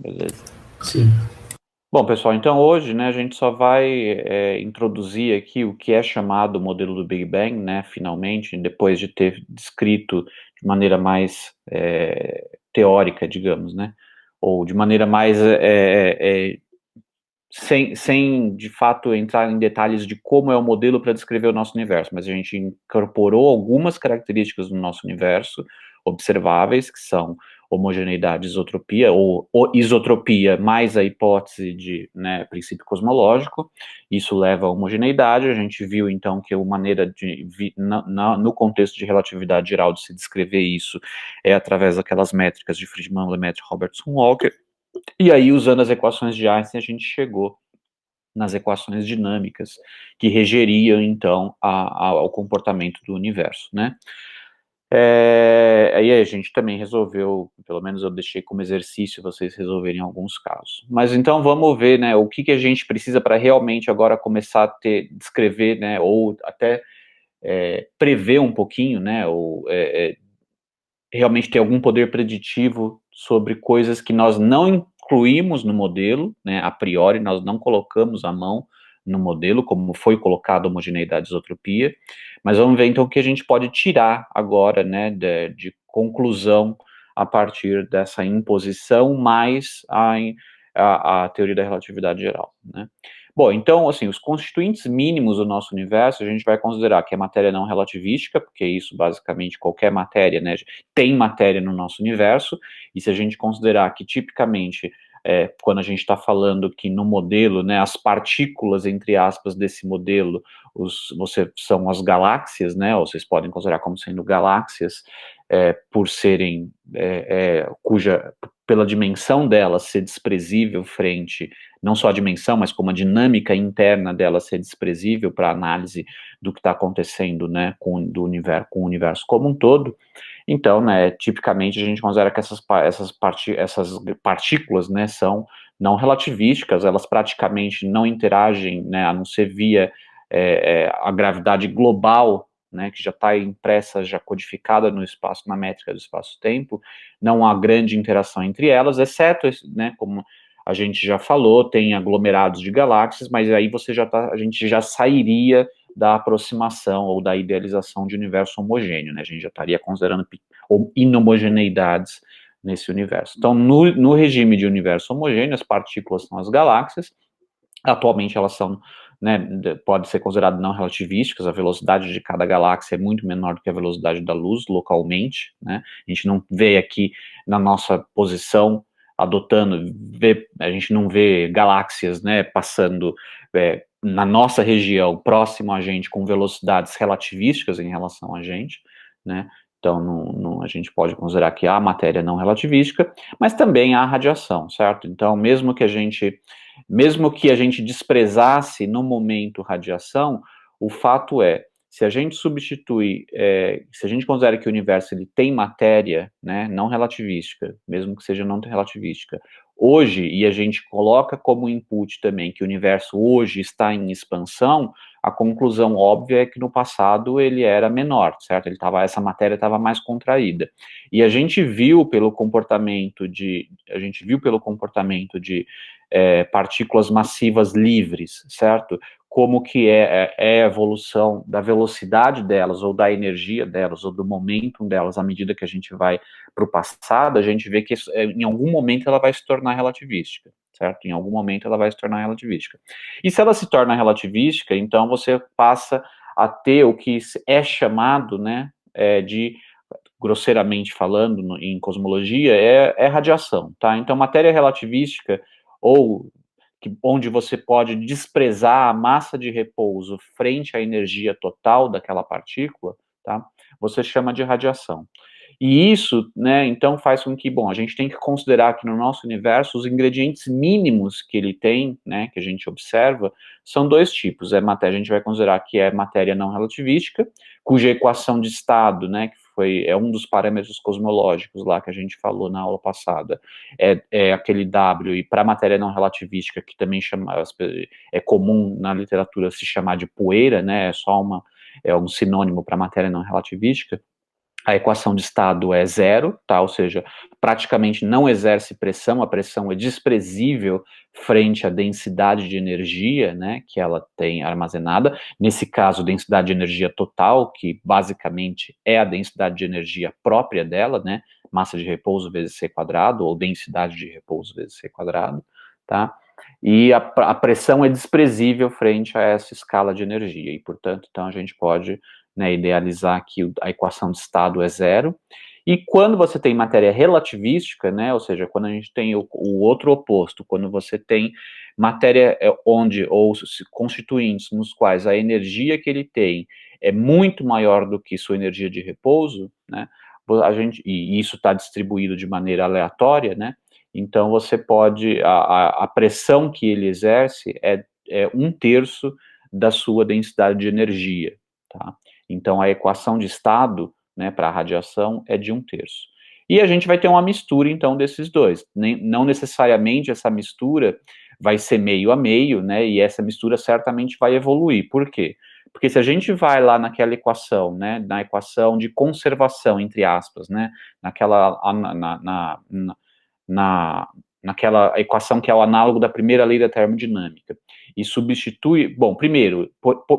Beleza. Sim. Bom, pessoal, então hoje, né, a gente só vai introduzir aqui o que é chamado o modelo do Big Bang, né, finalmente, depois de ter descrito de maneira mais teórica, digamos, né, ou de maneira mais sem de fato entrar em detalhes de como é o modelo para descrever o nosso universo, mas a gente incorporou algumas características do nosso universo observáveis, que são homogeneidade, isotropia, ou isotropia mais a hipótese de, né, princípio cosmológico. Isso leva à homogeneidade. A gente viu então que a maneira de no contexto de relatividade geral de se descrever isso é através daquelas métricas de Friedmann, Lemaitre, Robertson, Walker. E aí, usando as equações de Einstein, a gente chegou nas equações dinâmicas que regeriam, então, ao comportamento do universo, né? Aí a gente também resolveu, pelo menos eu deixei como exercício vocês resolverem alguns casos. Mas então vamos ver, né, o que a gente precisa para realmente agora começar a descrever, né, ou até prever um pouquinho, né, ou realmente ter algum poder preditivo sobre coisas que nós não incluímos no modelo, né, a priori, nós não colocamos a mão no modelo, como foi colocado homogeneidade e isotropia, mas vamos ver então o que a gente pode tirar agora, né, de conclusão a partir dessa imposição mais a teoria da relatividade geral, né. Bom, então, assim, os constituintes mínimos do nosso universo, a gente vai considerar que é matéria não relativística, porque isso, basicamente, qualquer matéria, né, tem matéria no nosso universo, e se a gente considerar que, tipicamente, quando a gente está falando que no modelo, né, as partículas, entre aspas, desse modelo, são as galáxias, né, ou vocês podem considerar como sendo galáxias, por serem, pela dimensão delas ser desprezível frente, não só a dimensão, mas como a dinâmica interna dela ser desprezível para análise do que está acontecendo, né, com o universo como um todo. Então, né, tipicamente a gente considera que essas partículas, né, são não relativísticas, elas praticamente não interagem, né, a não ser via a gravidade global, né, que já está impressa, já codificada no espaço, na métrica do espaço-tempo, não há grande interação entre elas, exceto, né, como a gente já falou, tem aglomerados de galáxias, mas aí a gente já sairia da aproximação ou da idealização de universo homogêneo, né? A gente já estaria considerando inhomogeneidades nesse universo. Então, no regime de universo homogêneo, as partículas são as galáxias. Atualmente elas são, né, pode ser considerado não relativísticas, a velocidade de cada galáxia é muito menor do que a velocidade da luz localmente, né? A gente não vê aqui na nossa posição a gente não vê galáxias, né, passando na nossa região, próximo a gente, com velocidades relativísticas em relação a gente, né? Então, a gente pode considerar que há matéria não relativística, mas também há radiação, certo? Então, mesmo que a gente desprezasse no momento radiação, o fato é, se a gente substitui, se a gente considera que o universo ele tem matéria, né, não relativística, mesmo que seja não relativística, hoje, e a gente coloca como input também que o universo hoje está em expansão, a conclusão óbvia é que no passado ele era menor, certo? Essa matéria estava mais contraída. E a gente viu pelo comportamento de partículas massivas livres, certo? Como que é a evolução da velocidade delas, ou da energia delas, ou do momentum delas, à medida que a gente vai para o passado, a gente vê que em algum momento ela vai se tornar relativística, certo? Em algum momento ela vai se tornar relativística. E se ela se torna relativística, então você passa a ter o que é chamado, né, de, grosseiramente falando, em cosmologia, radiação, tá? Então, matéria relativística, ou onde você pode desprezar a massa de repouso frente à energia total daquela partícula, tá? Você chama de radiação. E isso, né, então faz com que, bom, a gente tem que considerar que no nosso universo os ingredientes mínimos que ele tem, né, que a gente observa, são dois tipos. A gente vai considerar que é matéria não relativística, cuja equação de estado, né, é um dos parâmetros cosmológicos lá que a gente falou na aula passada, é aquele W, e para matéria não relativística, que também é comum na literatura se chamar de poeira, né, é um sinônimo para matéria não relativística. a equação de estado é zero, tá? Ou seja, praticamente não exerce pressão, a pressão é desprezível frente à densidade de energia, né, que ela tem armazenada. Nesse caso, densidade de energia total, que basicamente é a densidade de energia própria dela, né, massa de repouso vezes c quadrado, ou densidade de repouso vezes c quadrado, tá? E a pressão é desprezível frente a essa escala de energia, e portanto, então a gente pode, né, idealizar que a equação de estado é zero. E quando você tem matéria relativística, né, ou seja, quando a gente tem o outro oposto, quando você tem matéria onde, ou constituintes nos quais a energia que ele tem é muito maior do que sua energia de repouso, né, e isso está distribuído de maneira aleatória, né, então você pode, a pressão que ele exerce é um terço da sua densidade de energia, tá? Então, a equação de estado, né, para a radiação é de um terço. E a gente vai ter uma mistura, então, desses dois. Não necessariamente essa mistura vai ser meio a meio, né, e essa mistura certamente vai evoluir. Por quê? Porque se a gente vai lá naquela equação, né, na equação de conservação, entre aspas, né, naquela, na, naquela equação que é o análogo da primeira lei da termodinâmica, e substitui, bom, primeiro,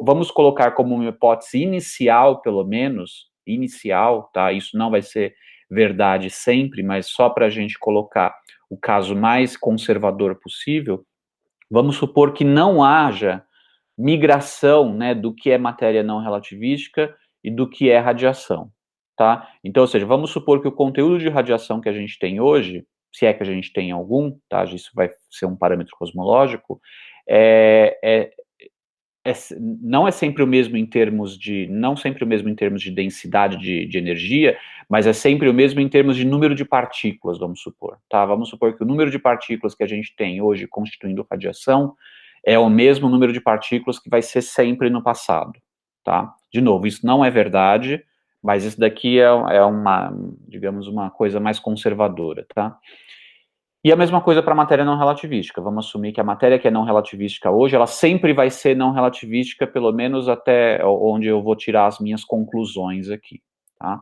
vamos colocar como uma hipótese inicial, pelo menos, inicial, tá? Isso não vai ser verdade sempre, mas só para a gente colocar o caso mais conservador possível, vamos supor que não haja migração, né, do que é matéria não relativística e do que é radiação, tá? Então, ou seja, vamos supor que o conteúdo de radiação que a gente tem hoje, se é que a gente tem algum, tá? Isso vai ser um parâmetro cosmológico, é, é, não é sempre o mesmo em termos de, não sempre o mesmo em termos de densidade de energia, mas é sempre o mesmo em termos de número de partículas, vamos supor, tá? Vamos supor que o número de partículas que a gente tem hoje constituindo radiação é o mesmo número de partículas que vai ser sempre no passado, tá? De novo, isso não é verdade, mas isso daqui é uma, digamos, uma coisa mais conservadora, tá? E a mesma coisa para a matéria não relativística. Vamos assumir que a matéria que é não relativística hoje, ela sempre vai ser não relativística, pelo menos até onde eu vou tirar as minhas conclusões aqui, tá?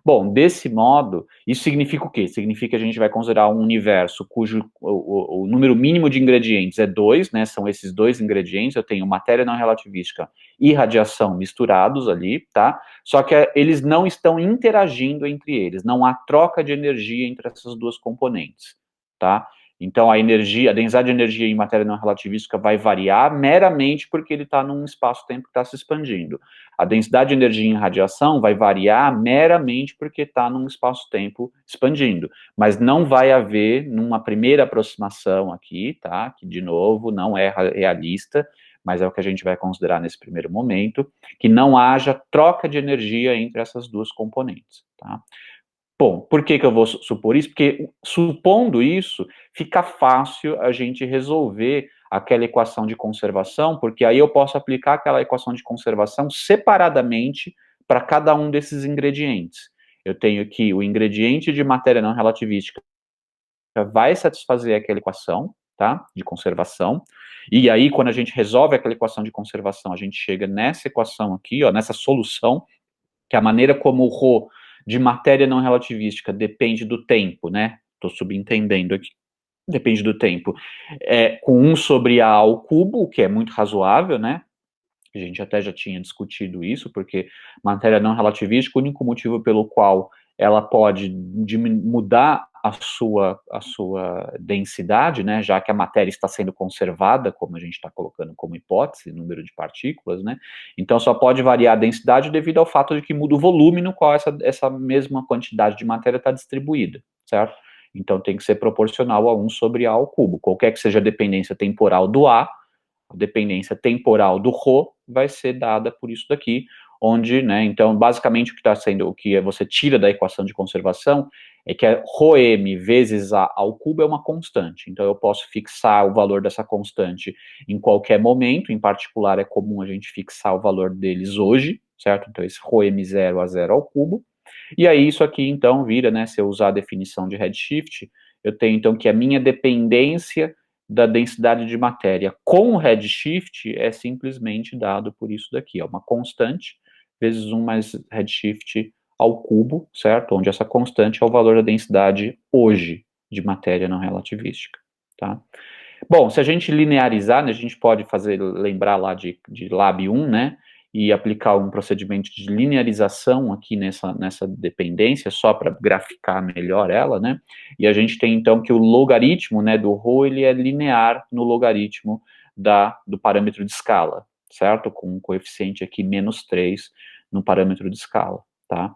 Bom, desse modo, isso significa o quê? Significa que a gente vai considerar um universo cujo o número mínimo de ingredientes é 2, né? São esses dois ingredientes. Eu tenho matéria não relativística e radiação misturados ali, tá? Só que eles não estão interagindo entre eles, não há troca de energia entre essas duas componentes, tá? Então, a energia, a densidade de energia em matéria não relativística vai variar meramente porque ele está num espaço-tempo que está se expandindo. A densidade de energia em radiação vai variar meramente porque está num espaço-tempo expandindo, mas não vai haver, numa primeira aproximação aqui, tá? Que, de novo, não é realista, mas é o que a gente vai considerar nesse primeiro momento, que não haja troca de energia entre essas duas componentes, tá? Bom, por que eu vou supor isso? Porque, supondo isso, fica fácil a gente resolver aquela equação de conservação, porque aí eu posso aplicar aquela equação de conservação separadamente para cada um desses ingredientes. Eu tenho aqui o ingrediente de matéria não relativística vai satisfazer aquela equação, tá, de conservação, e aí quando a gente resolve aquela equação de conservação, a gente chega nessa equação aqui, ó, nessa solução, que a maneira como o ρ de matéria não relativística depende do tempo, né? Estou subentendendo aqui. Depende do tempo. Com 1 sobre A ao cubo, o que é muito razoável, né? A gente até já tinha discutido isso, porque matéria não relativística, o único motivo pelo qual ela pode mudar a sua densidade, né, já que a matéria está sendo conservada, como a gente está colocando como hipótese, número de partículas, né, então só pode variar a densidade devido ao fato de que muda o volume no qual essa mesma quantidade de matéria está distribuída, certo? Então tem que ser proporcional a 1 sobre A ao cubo, qualquer que seja a dependência temporal do A, a dependência temporal do ρ vai ser dada por isso daqui, onde, né, então, basicamente o que está sendo, o que você tira da equação de conservação é que a ρm vezes A ao cubo é uma constante, então eu posso fixar o valor dessa constante em qualquer momento, em particular é comum a gente fixar o valor deles hoje, certo? Então esse ρm 0 a 0 ao cubo, e aí isso aqui então vira, né, se eu usar a definição de redshift, eu tenho então que a minha dependência da densidade de matéria com redshift é simplesmente dado por isso daqui, é uma constante vezes 1 mais redshift ao cubo, certo? Onde essa constante é o valor da densidade hoje de matéria não relativística, tá? Bom, se a gente linearizar, né, a gente pode lembrar lá de Lab 1, né, e aplicar um procedimento de linearização aqui nessa dependência, só para graficar melhor ela, né, e a gente tem então que o logaritmo, né, do ρ, ele é linear no logaritmo do parâmetro de escala, certo? Com um coeficiente aqui -3 no parâmetro de escala, tá?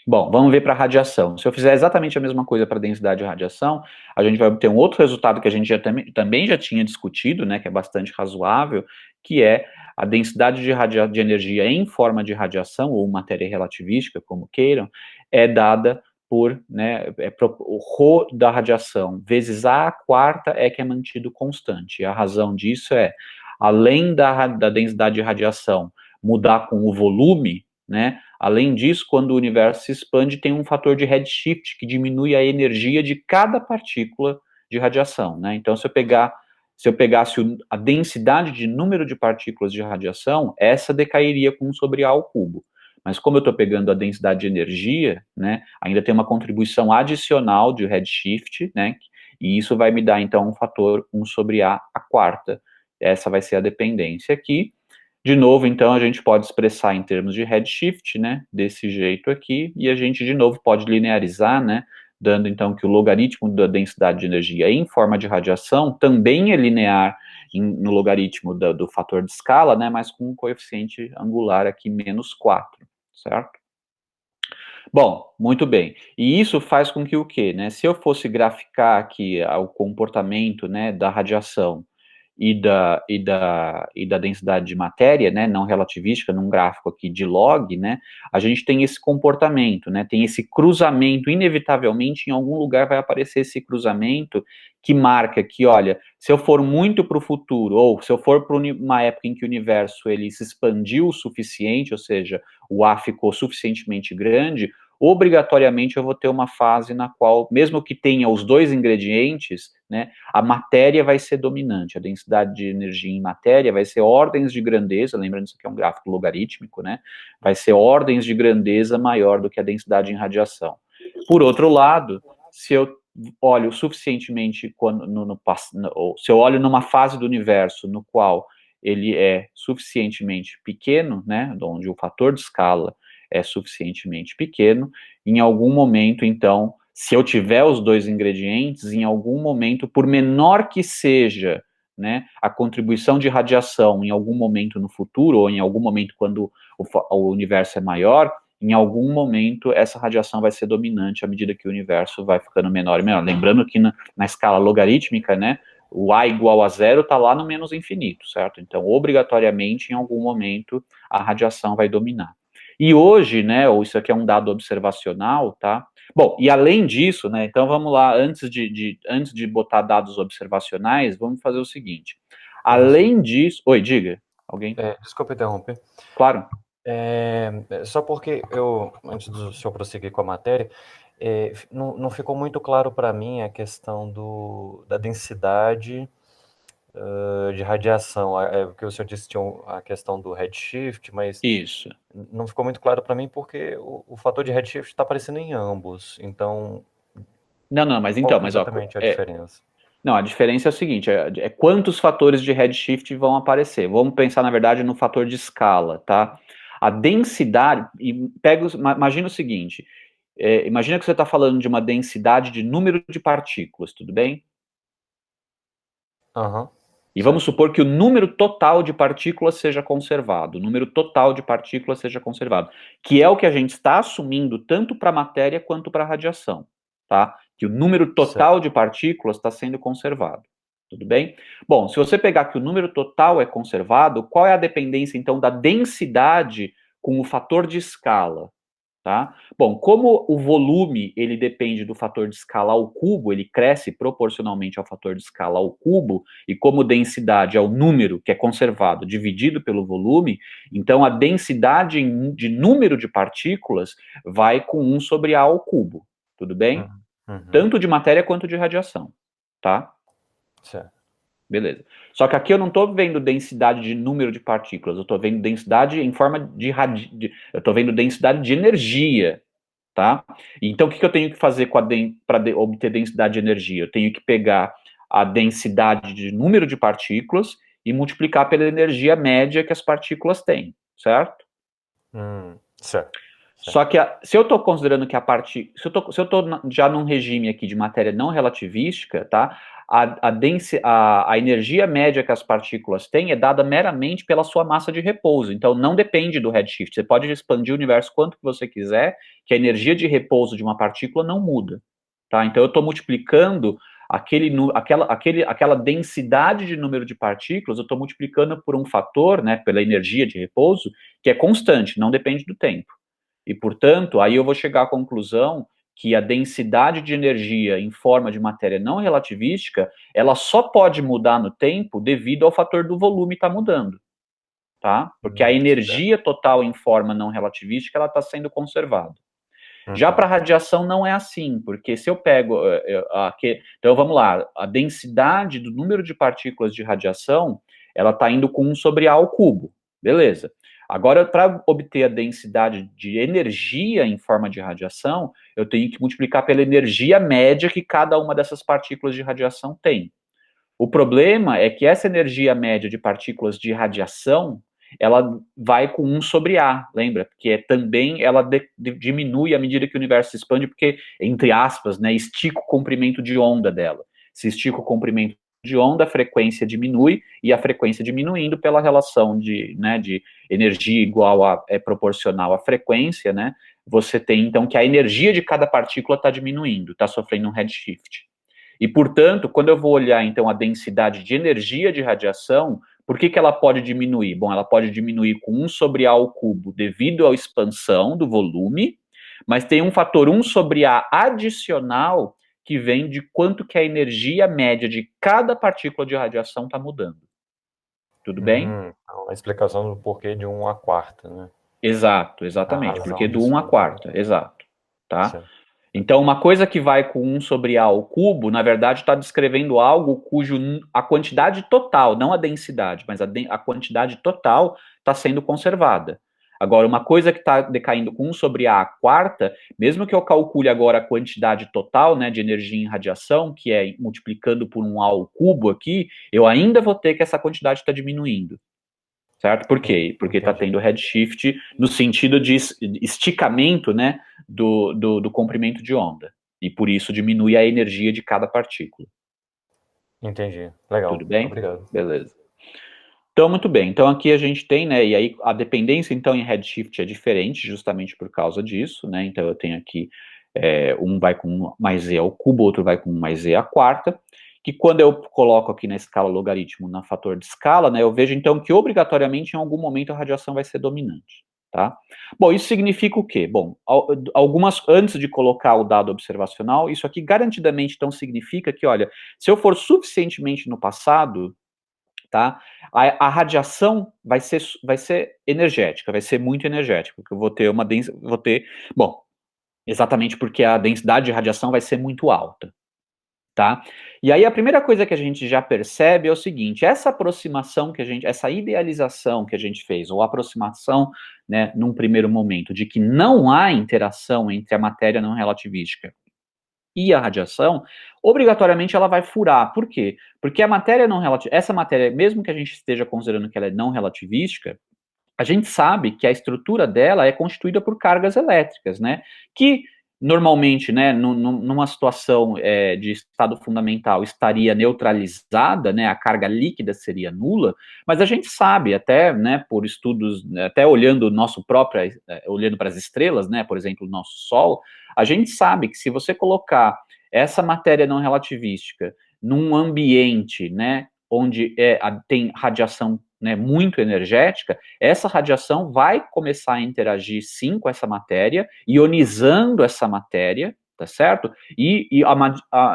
Bom, vamos ver para radiação. Se eu fizer exatamente a mesma coisa para densidade de radiação, a gente vai obter um outro resultado que a gente também já tinha discutido, né, que é bastante razoável, que é a densidade de energia em forma de radiação, ou matéria relativística, como queiram, é dada por, né, o ρ da radiação vezes a quarta é que é mantido constante. E a razão disso é, além da densidade de radiação mudar com o volume, né, além disso, quando o universo se expande, tem um fator de redshift que diminui a energia de cada partícula de radiação, né? Então, se eu pegasse a densidade de número de partículas de radiação, essa decairia com 1 sobre A ao cubo. Mas como eu estou pegando a densidade de energia, né, ainda tem uma contribuição adicional de redshift, né, e isso vai me dar, então, um fator 1 sobre A à quarta. Essa vai ser a dependência aqui. De novo, então, a gente pode expressar em termos de redshift, né, desse jeito aqui, e a gente, de novo, pode linearizar, né, dando, então, que o logaritmo da densidade de energia em forma de radiação também é linear no logaritmo do fator de escala, né, mas com um coeficiente angular aqui -4, certo? Bom, muito bem. E isso faz com que o quê, né? Se eu fosse graficar aqui o comportamento, né, da radiação e da densidade de matéria, né, não relativística, num gráfico aqui de log, né, a gente tem esse comportamento, né, tem esse cruzamento, inevitavelmente em algum lugar vai aparecer esse cruzamento que marca que, olha, se eu for muito para o futuro, ou se eu for para uma época em que o universo ele se expandiu o suficiente, ou seja, o A ficou suficientemente grande, obrigatoriamente eu vou ter uma fase na qual, mesmo que tenha os dois ingredientes, né, a matéria vai ser dominante, a densidade de energia em matéria vai ser ordens de grandeza, lembrando isso aqui é um gráfico logarítmico, né, vai ser ordens de grandeza maior do que a densidade em radiação. Por outro lado, se eu olho suficientemente, se eu olho numa fase do universo no qual ele é suficientemente pequeno, né, onde o fator de escala é suficientemente pequeno, em algum momento, então, se eu tiver os dois ingredientes, em algum momento, por menor que seja, né, a contribuição de radiação em algum momento no futuro, ou em algum momento quando o universo é maior, em algum momento essa radiação vai ser dominante à medida que o universo vai ficando menor e menor. Lembrando que na escala logarítmica, né, o A igual a zero está lá no menos infinito, certo? Então, obrigatoriamente, em algum momento, a radiação vai dominar. E hoje, né, ou isso aqui é um dado observacional, tá? Bom, e além disso, né, então vamos lá, antes de botar dados observacionais, vamos fazer o seguinte. Professor, Além disso... Oi, diga. Alguém? desculpa interromper. Claro. Só porque antes do senhor prosseguir com a matéria, não ficou muito claro para mim a questão da densidade de radiação. Porque o senhor disse que tinha a questão do redshift, mas Isso. não ficou muito claro para mim porque o fator de redshift está aparecendo em ambos. Então, Não, mas qual então, que é mas ó, exatamente a diferença? não, a diferença é o seguinte, é quantos fatores de redshift vão aparecer. Vamos pensar, na verdade, no fator de escala, tá? A densidade, imagina o seguinte, imagina que você está falando de uma densidade de número de partículas, tudo bem? Aham, E vamos certo. supor que o número total de partículas seja conservado, o número total de partículas seja conservado, que é o que a gente está assumindo tanto para a matéria quanto para a radiação, tá? Que o número Certo. total de partículas está sendo conservado, tudo bem? Bom, se você pegar que o número total é conservado, qual é a dependência, então, da densidade com o fator de escala? Tá? Bom, como o volume ele depende do fator de escala ao cubo, ele cresce proporcionalmente ao fator de escala ao cubo, e como densidade é o número que é conservado dividido pelo volume, então a densidade de número de partículas vai com 1 sobre A ao cubo, tudo bem? Uhum. Uhum. Tanto de matéria quanto de radiação, tá? Certo. Beleza. Só que aqui eu não estou vendo densidade de número de partículas, eu estou vendo densidade em forma eu estou vendo densidade de energia, tá? Então, o que eu tenho que fazer para obter densidade de energia? Eu tenho que pegar a densidade de número de partículas e multiplicar pela energia média que as partículas têm, certo? Certo. Só que se eu estou considerando que se eu tô já num regime aqui de matéria não relativística, tá? A energia média que as partículas têm é dada meramente pela sua massa de repouso, então não depende do redshift. Você pode expandir o universo quanto que você quiser, que a energia de repouso de uma partícula não muda, tá? Então eu estou multiplicando aquela densidade de número de partículas, eu estou multiplicando por um fator, né, pela energia de repouso, que é constante, não depende do tempo. E, portanto, aí eu vou chegar à conclusão que a densidade de energia em forma de matéria não relativística, ela só pode mudar no tempo devido ao fator do volume estar mudando, tá? Porque a Certo. energia total em forma não relativística, ela está sendo conservada. Já para Uhum. a radiação não é assim, porque se eu pego, então vamos lá, a densidade do número de partículas de radiação, ela está indo com 1 sobre A ao cubo, beleza. Agora, para obter a densidade de energia em forma de radiação, eu tenho que multiplicar pela energia média que cada uma dessas partículas de radiação tem. O problema é que essa energia média de partículas de radiação, ela vai com 1 sobre A, lembra? Porque também ela diminui à medida que o universo se expande, porque, entre aspas, né, estica o comprimento de onda dela. Se estica o comprimento de onda, a frequência diminui, e a frequência diminuindo pela relação de energia igual é proporcional à frequência, né? Você tem, então, que a energia de cada partícula está diminuindo, está sofrendo um redshift. E, portanto, quando eu vou olhar, então, a densidade de energia de radiação, por que ela pode diminuir? Bom, ela pode diminuir com 1 sobre A ao cubo devido à expansão do volume, mas tem um fator 1 sobre A adicional que vem de quanto que a energia média de cada partícula de radiação está mudando. Tudo bem? Então, a explicação do porquê de 1 à quarta, né? Exato, A exatamente, porque razão do disso 1 à tudo. quarta, exato, tá? Certo. Então, uma coisa que vai com 1 sobre A ao cubo, na verdade, está descrevendo algo cujo a quantidade total, não a densidade, mas a quantidade total está sendo conservada. Agora, uma coisa que está decaindo com 1 sobre A à quarta, mesmo que eu calcule agora a quantidade total, né, de energia em radiação, que é multiplicando por 1 A ao cubo aqui, eu ainda vou ter que essa quantidade está diminuindo. Certo? Por quê? Porque está Entendi. tendo redshift no sentido de esticamento, né, do comprimento de onda. E por isso diminui a energia de cada partícula. Entendi. Legal. Tudo bem? Obrigado. Beleza. Então, muito bem. Então, aqui a gente tem, né, e aí a dependência, então, em redshift é diferente, justamente por causa disso, né, então eu tenho aqui, um vai com 1 mais z ao cubo, outro vai com 1 mais z à quarta, que quando eu coloco aqui na escala logaritmo, na fator de escala, né, eu vejo, então, que obrigatoriamente, em algum momento, a radiação vai ser dominante, tá? Bom, isso significa o quê? Bom, antes de colocar o dado observacional, isso aqui garantidamente, então, significa que, olha, se eu for suficientemente no passado, tá? A radiação vai ser energética, vai ser muito energética, porque eu vou ter bom, exatamente porque a densidade de radiação vai ser muito alta, tá? E aí a primeira coisa que a gente já percebe é o seguinte, essa idealização que a gente fez, ou aproximação, né, num primeiro momento, de que não há interação entre a matéria não relativística e a radiação, obrigatoriamente ela vai furar. Por quê? Porque a matéria não relativística, essa matéria, mesmo que a gente esteja considerando que ela é não relativística, a gente sabe que a estrutura dela é constituída por cargas elétricas, né? Que normalmente, né, numa situação de estado fundamental estaria neutralizada, né? A carga líquida seria nula, mas a gente sabe até, né, por estudos, até olhando o nosso próprio, olhando para as estrelas, né? Por exemplo, o nosso Sol, a gente sabe que se você colocar essa matéria não relativística num ambiente, né, onde tem radiação, né, muito energética, essa radiação vai começar a interagir sim com essa matéria, ionizando essa matéria, tá certo? E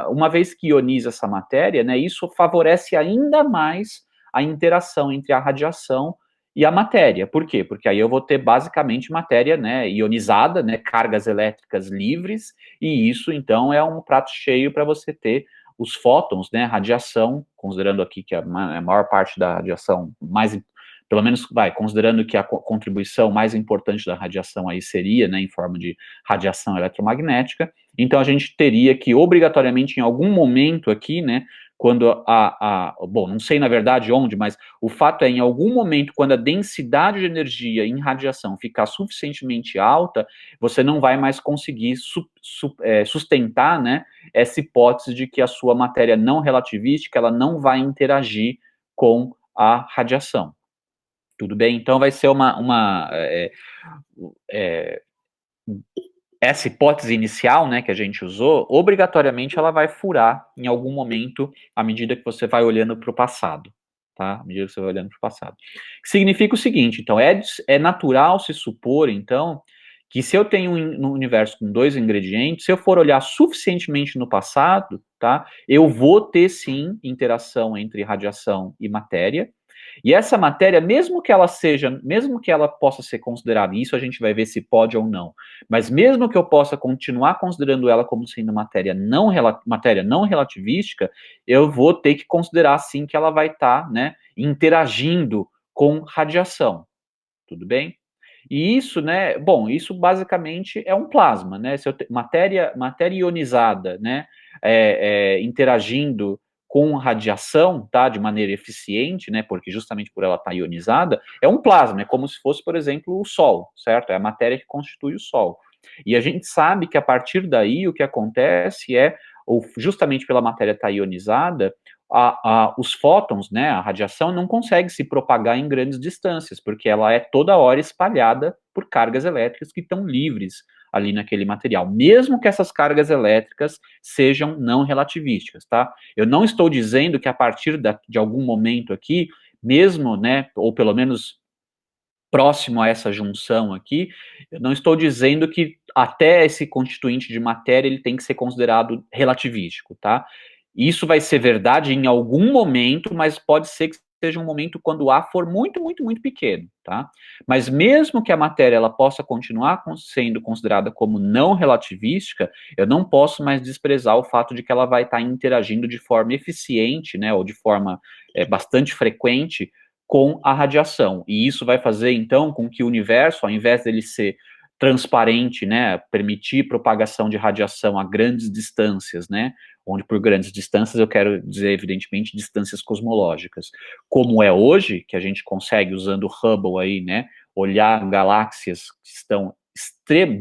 uma vez que ioniza essa matéria, né, isso favorece ainda mais a interação entre a radiação e a matéria. Por quê? Porque aí eu vou ter basicamente matéria, né, ionizada, né, cargas elétricas livres, e isso então é um prato cheio para você ter os fótons, né, radiação, considerando aqui que a maior parte da radiação, pelo menos, considerando que a contribuição mais importante da radiação aí seria, né, em forma de radiação eletromagnética, então a gente teria que, obrigatoriamente, em algum momento aqui, né, quando bom, não sei na verdade onde, mas o fato é, em algum momento, quando a densidade de energia em radiação ficar suficientemente alta, você não vai mais conseguir sustentar, né, essa hipótese de que a sua matéria não relativística, ela não vai interagir com a radiação. Tudo bem? Então vai ser essa hipótese inicial, né, que a gente usou, obrigatoriamente ela vai furar em algum momento à medida que você vai olhando para o passado, tá? À medida que você vai olhando para o passado. Significa o seguinte, então, é natural se supor, então, que se eu tenho um universo com 2 ingredientes, se eu for olhar suficientemente no passado, tá, eu vou ter, sim, interação entre radiação e matéria, e essa matéria, mesmo que ela possa ser considerada, e isso a gente vai ver se pode ou não, mas mesmo que eu possa continuar considerando ela como sendo matéria não relativística, eu vou ter que considerar sim que ela vai estar, né, interagindo com radiação. Tudo bem? E isso, né, bom, isso basicamente é um plasma, né, se eu matéria ionizada, né, interagindo com radiação, tá, de maneira eficiente, né, porque justamente por ela estar ionizada, é um plasma, é como se fosse, por exemplo, o Sol, certo? É a matéria que constitui o Sol. E a gente sabe que a partir daí o que acontece é, justamente pela matéria estar ionizada, os fótons, né, a radiação, não consegue se propagar em grandes distâncias, porque ela é toda hora espalhada por cargas elétricas que estão livres ali naquele material, mesmo que essas cargas elétricas sejam não relativísticas, tá? Eu não estou dizendo que a partir de algum momento aqui, mesmo, né, ou pelo menos próximo a essa junção aqui, eu não estou dizendo que até esse constituinte de matéria ele tem que ser considerado relativístico, tá? Isso vai ser verdade em algum momento, mas pode ser que seja um momento quando o A for muito, muito, muito pequeno, tá? Mas mesmo que a matéria ela possa continuar sendo considerada como não relativística, eu não posso mais desprezar o fato de que ela vai estar interagindo de forma eficiente, né, ou de forma bastante frequente com a radiação. E isso vai fazer, então, com que o universo, ao invés dele ser transparente, né, permitir propagação de radiação a grandes distâncias, né, onde por grandes distâncias eu quero dizer, evidentemente, distâncias cosmológicas, como é hoje, que a gente consegue, usando o Hubble aí, né, olhar galáxias que estão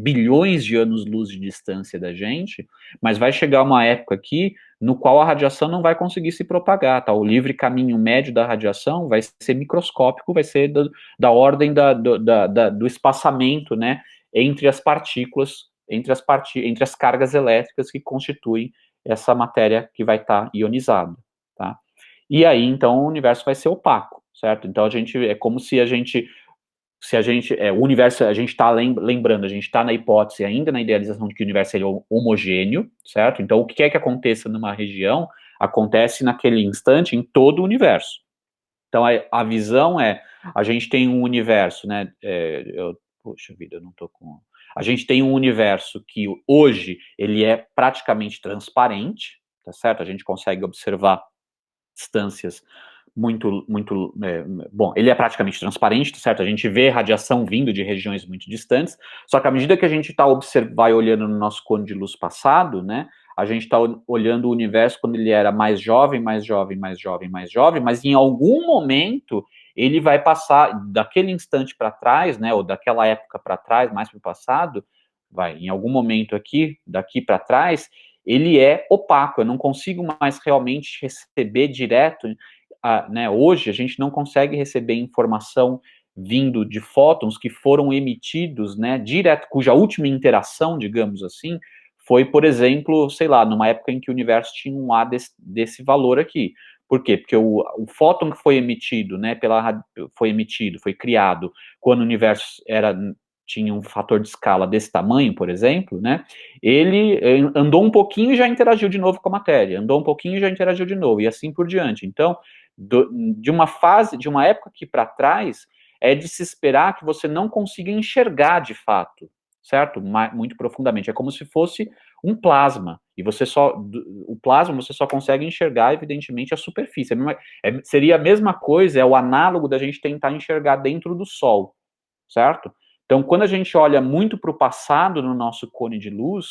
bilhões de anos-luz de distância da gente, mas vai chegar uma época aqui no qual a radiação não vai conseguir se propagar, tá? O livre caminho médio da radiação vai ser microscópico, vai ser da ordem do espaçamento, né, entre as partículas, entre as cargas elétricas que constituem essa matéria que vai estar ionizada, tá? E aí, então, o universo vai ser opaco, certo? Então, é como se a gente o universo, a gente está lembrando, a gente está na hipótese, ainda na idealização de que o universo é homogêneo, certo? Então, o que quer que aconteça numa região, acontece naquele instante em todo o universo. Então, a visão é, a gente tem um universo, né, poxa vida, eu não tô com... A gente tem um universo que hoje, ele é praticamente transparente, tá certo? A gente consegue observar distâncias bom, ele é praticamente transparente, tá certo? A gente vê radiação vindo de regiões muito distantes, só que à medida que a gente vai olhando no nosso cone de luz passado, né, a gente está olhando o universo quando ele era mais jovem, mais jovem, mais jovem, mais jovem, mas em algum momento ele vai passar daquele instante para trás, né, ou daquela época para trás, mais para o passado, em algum momento aqui, daqui para trás, ele é opaco, eu não consigo mais realmente receber direto, né, hoje a gente não consegue receber informação vindo de fótons que foram emitidos, né, direto, cuja última interação, digamos assim, foi, por exemplo, sei lá, numa época em que o universo tinha um A desse valor aqui. Por quê? Porque o fóton que foi emitido, né, foi criado quando o universo tinha um fator de escala desse tamanho, por exemplo, né, ele andou um pouquinho e já interagiu de novo com a matéria, andou um pouquinho e já interagiu de novo, e assim por diante. Então, de uma época aqui para trás, é de se esperar que você não consiga enxergar de fato, certo? Muito profundamente. É como se fosse um plasma. E o plasma você só consegue enxergar, evidentemente, a superfície. Seria a mesma coisa, é o análogo da gente tentar enxergar dentro do Sol, certo? Então, quando a gente olha muito para o passado no nosso cone de luz,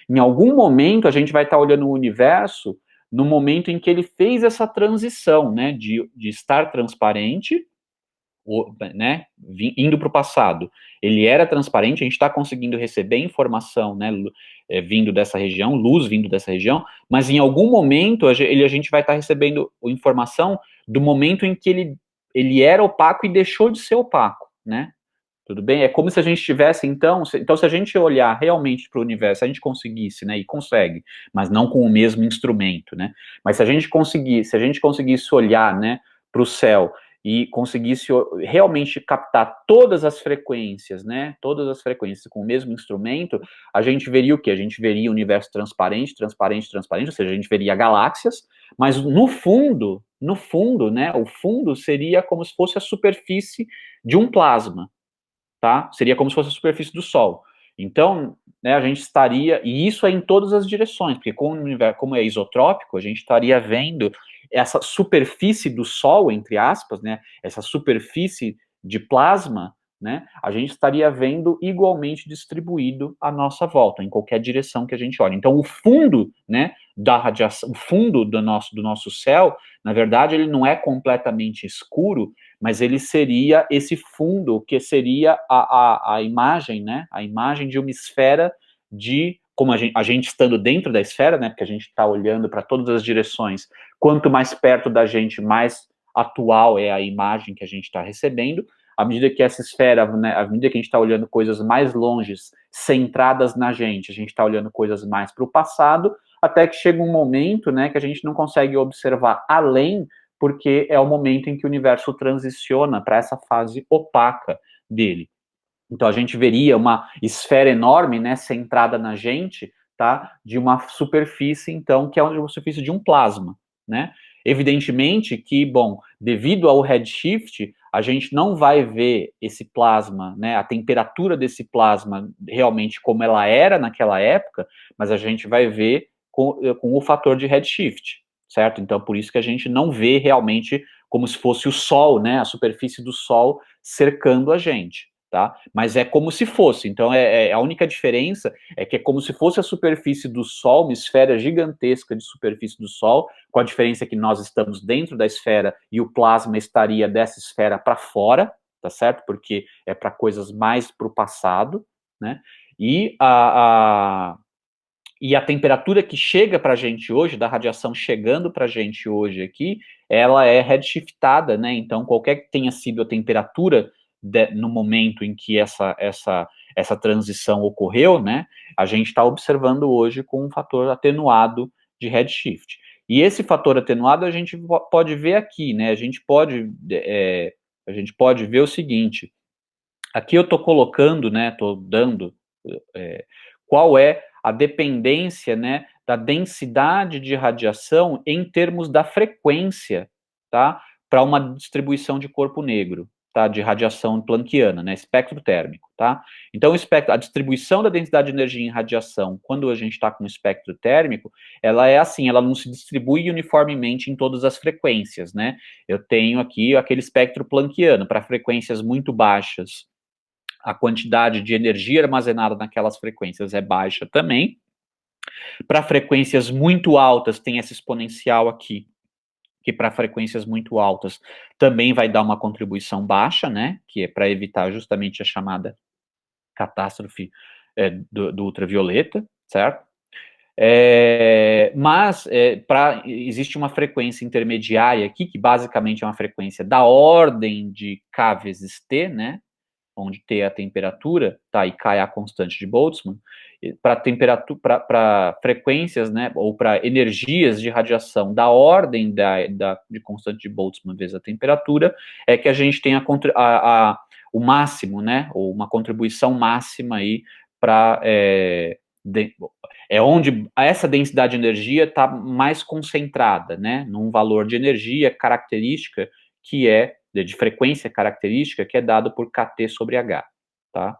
em algum momento a gente vai estar olhando o universo no momento em que ele fez essa transição, né, de estar transparente, né, indo para o passado. Ele era transparente, a gente está conseguindo receber informação, né, vindo dessa região, luz vindo dessa região, mas em algum momento a gente vai estar recebendo informação do momento em que ele era opaco e deixou de ser opaco, né? Tudo bem? É como se a gente tivesse, então se a gente olhar realmente para o universo, se a gente conseguisse, né, e consegue, mas não com o mesmo instrumento, né? Mas se a gente conseguisse olhar, né, para o céu e conseguisse realmente captar todas as frequências, né, todas as frequências com o mesmo instrumento, a gente veria o quê? A gente veria o universo transparente, transparente, transparente, ou seja, a gente veria galáxias, mas no fundo, né, o fundo seria como se fosse a superfície de um plasma, tá? Seria como se fosse a superfície do Sol. Então, né, a gente estaria, e isso é em todas as direções, porque como é isotrópico, a gente estaria vendo essa superfície do Sol, entre aspas, né, essa superfície de plasma, né, a gente estaria vendo igualmente distribuído à nossa volta, em qualquer direção que a gente olhe. Então, o fundo, né, da radiação, o fundo do nosso céu, na verdade, ele não é completamente escuro, mas ele seria esse fundo, que seria a imagem, né, a imagem de uma esfera como a gente estando dentro da esfera, né, porque a gente está olhando para todas as direções, quanto mais perto da gente, mais atual é a imagem que a gente está recebendo, à medida que essa esfera, né, à medida que a gente está olhando coisas mais longes, centradas na gente, a gente está olhando coisas mais para o passado, até que chega um momento, né, que a gente não consegue observar além, porque é o momento em que o universo transiciona para essa fase opaca dele. Então a gente veria uma esfera enorme, né, centrada na gente, tá, de uma superfície, então, que é uma superfície de um plasma, né? Evidentemente que, bom, devido ao redshift, a gente não vai ver esse plasma, né, a temperatura desse plasma realmente como ela era naquela época, mas a gente vai ver com o fator de redshift, certo? Então, por isso que a gente não vê realmente como se fosse o Sol, né, a superfície do Sol cercando a gente. Tá? Mas é como se fosse, então a única diferença é que é como se fosse a superfície do Sol, uma esfera gigantesca de superfície do Sol, com a diferença que nós estamos dentro da esfera e o plasma estaria dessa esfera para fora, tá certo? Porque é para coisas mais para o passado, né? E a temperatura que chega para a gente hoje, da radiação chegando para a gente hoje aqui, ela é redshiftada, né? Então, qualquer que tenha sido a temperatura no momento em que essa transição ocorreu, né? A gente está observando hoje com um fator atenuado de redshift. E esse fator atenuado a gente pode ver aqui, né? A gente pode ver o seguinte. Aqui eu estou colocando, né? Estou dando qual é a dependência, né, da densidade de radiação em termos da frequência, tá, para uma distribuição de corpo negro, tá, de radiação planckiana, né, espectro térmico, tá. Então, a distribuição da densidade de energia em radiação, quando a gente está com espectro térmico, ela é assim, ela não se distribui uniformemente em todas as frequências, né. Eu tenho aqui aquele espectro planckiano para frequências muito baixas, a quantidade de energia armazenada naquelas frequências é baixa também. Para frequências muito altas, tem essa exponencial aqui, que para frequências muito altas também vai dar uma contribuição baixa, né? Que é para evitar justamente a chamada catástrofe do ultravioleta, certo? Mas existe uma frequência intermediária aqui, que basicamente é uma frequência da ordem de K vezes T, né? Onde T é a temperatura, tá, e K é a constante de Boltzmann, para frequências, né, ou para energias de radiação da ordem de constante de Boltzmann vezes a temperatura, é que a gente tem o máximo, né, ou uma contribuição máxima aí para onde essa densidade de energia está mais concentrada, né, num valor de energia característica que é de frequência característica que é dado por Kt sobre H, tá?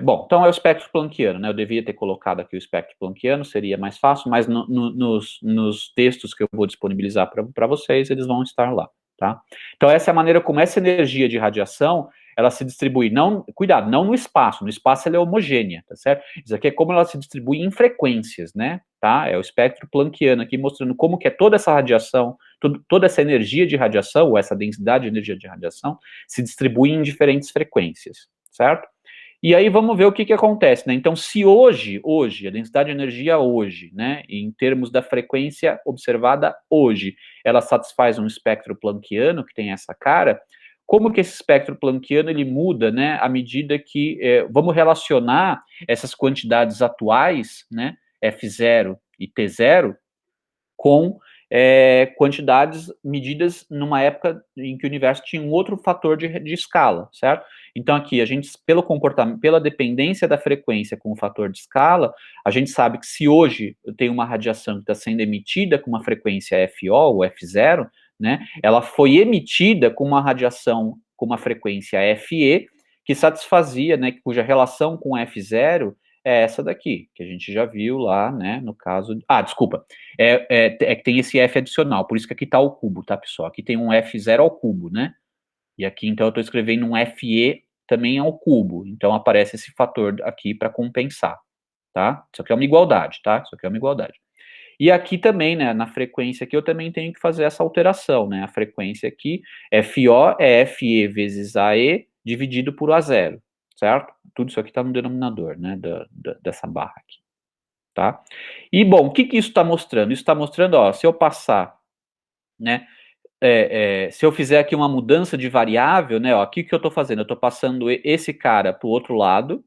Bom, então é o espectro planckiano, né? Eu devia ter colocado aqui o espectro planckiano, seria mais fácil, mas nos textos que eu vou disponibilizar para vocês, eles vão estar lá, tá? Então essa é a maneira como essa energia de radiação, ela se distribui, não, cuidado, não no espaço ela é homogênea, tá certo? Isso aqui é como ela se distribui em frequências, né? Tá? É o espectro planckiano aqui mostrando como que é toda essa radiação, toda essa energia de radiação, ou essa densidade de energia de radiação, se distribui em diferentes frequências, certo? E aí vamos ver o que, que acontece, né? Então, se hoje, a densidade de energia hoje, né, em termos da frequência observada hoje, ela satisfaz um espectro planckiano, que tem essa cara, como que esse espectro planckiano ele muda, né, à medida que, vamos relacionar essas quantidades atuais, né, F0 e T0, com quantidades medidas numa época em que o universo tinha um outro fator de escala, certo? Então aqui a gente, pelo comportamento, pela dependência da frequência com o fator de escala, a gente sabe que se hoje eu tenho uma radiação que está sendo emitida com uma frequência FO ou F0, né, ela foi emitida com uma radiação com uma frequência FE que satisfazia, né, cuja relação com F0 é essa daqui, que a gente já viu lá, né, no caso... Ah, desculpa, que tem esse F adicional, por isso que aqui está o cubo, tá, pessoal? Aqui tem um F0 ao cubo, né? E aqui, então, eu estou escrevendo um FE também ao cubo, então aparece esse fator aqui para compensar, tá? Isso aqui é uma igualdade, tá? Isso aqui é uma igualdade. E aqui também, né, na frequência aqui, eu também tenho que fazer essa alteração, né? A frequência aqui, FO é FE vezes AE dividido por A0, certo? Tudo isso aqui está no denominador, né, dessa barra aqui, tá? E, bom, o que, que isso está mostrando? Isso está mostrando, ó, se eu passar, né, se eu fizer aqui uma mudança de variável, né, ó, o que, que eu estou fazendo? Eu estou passando esse cara para o outro lado,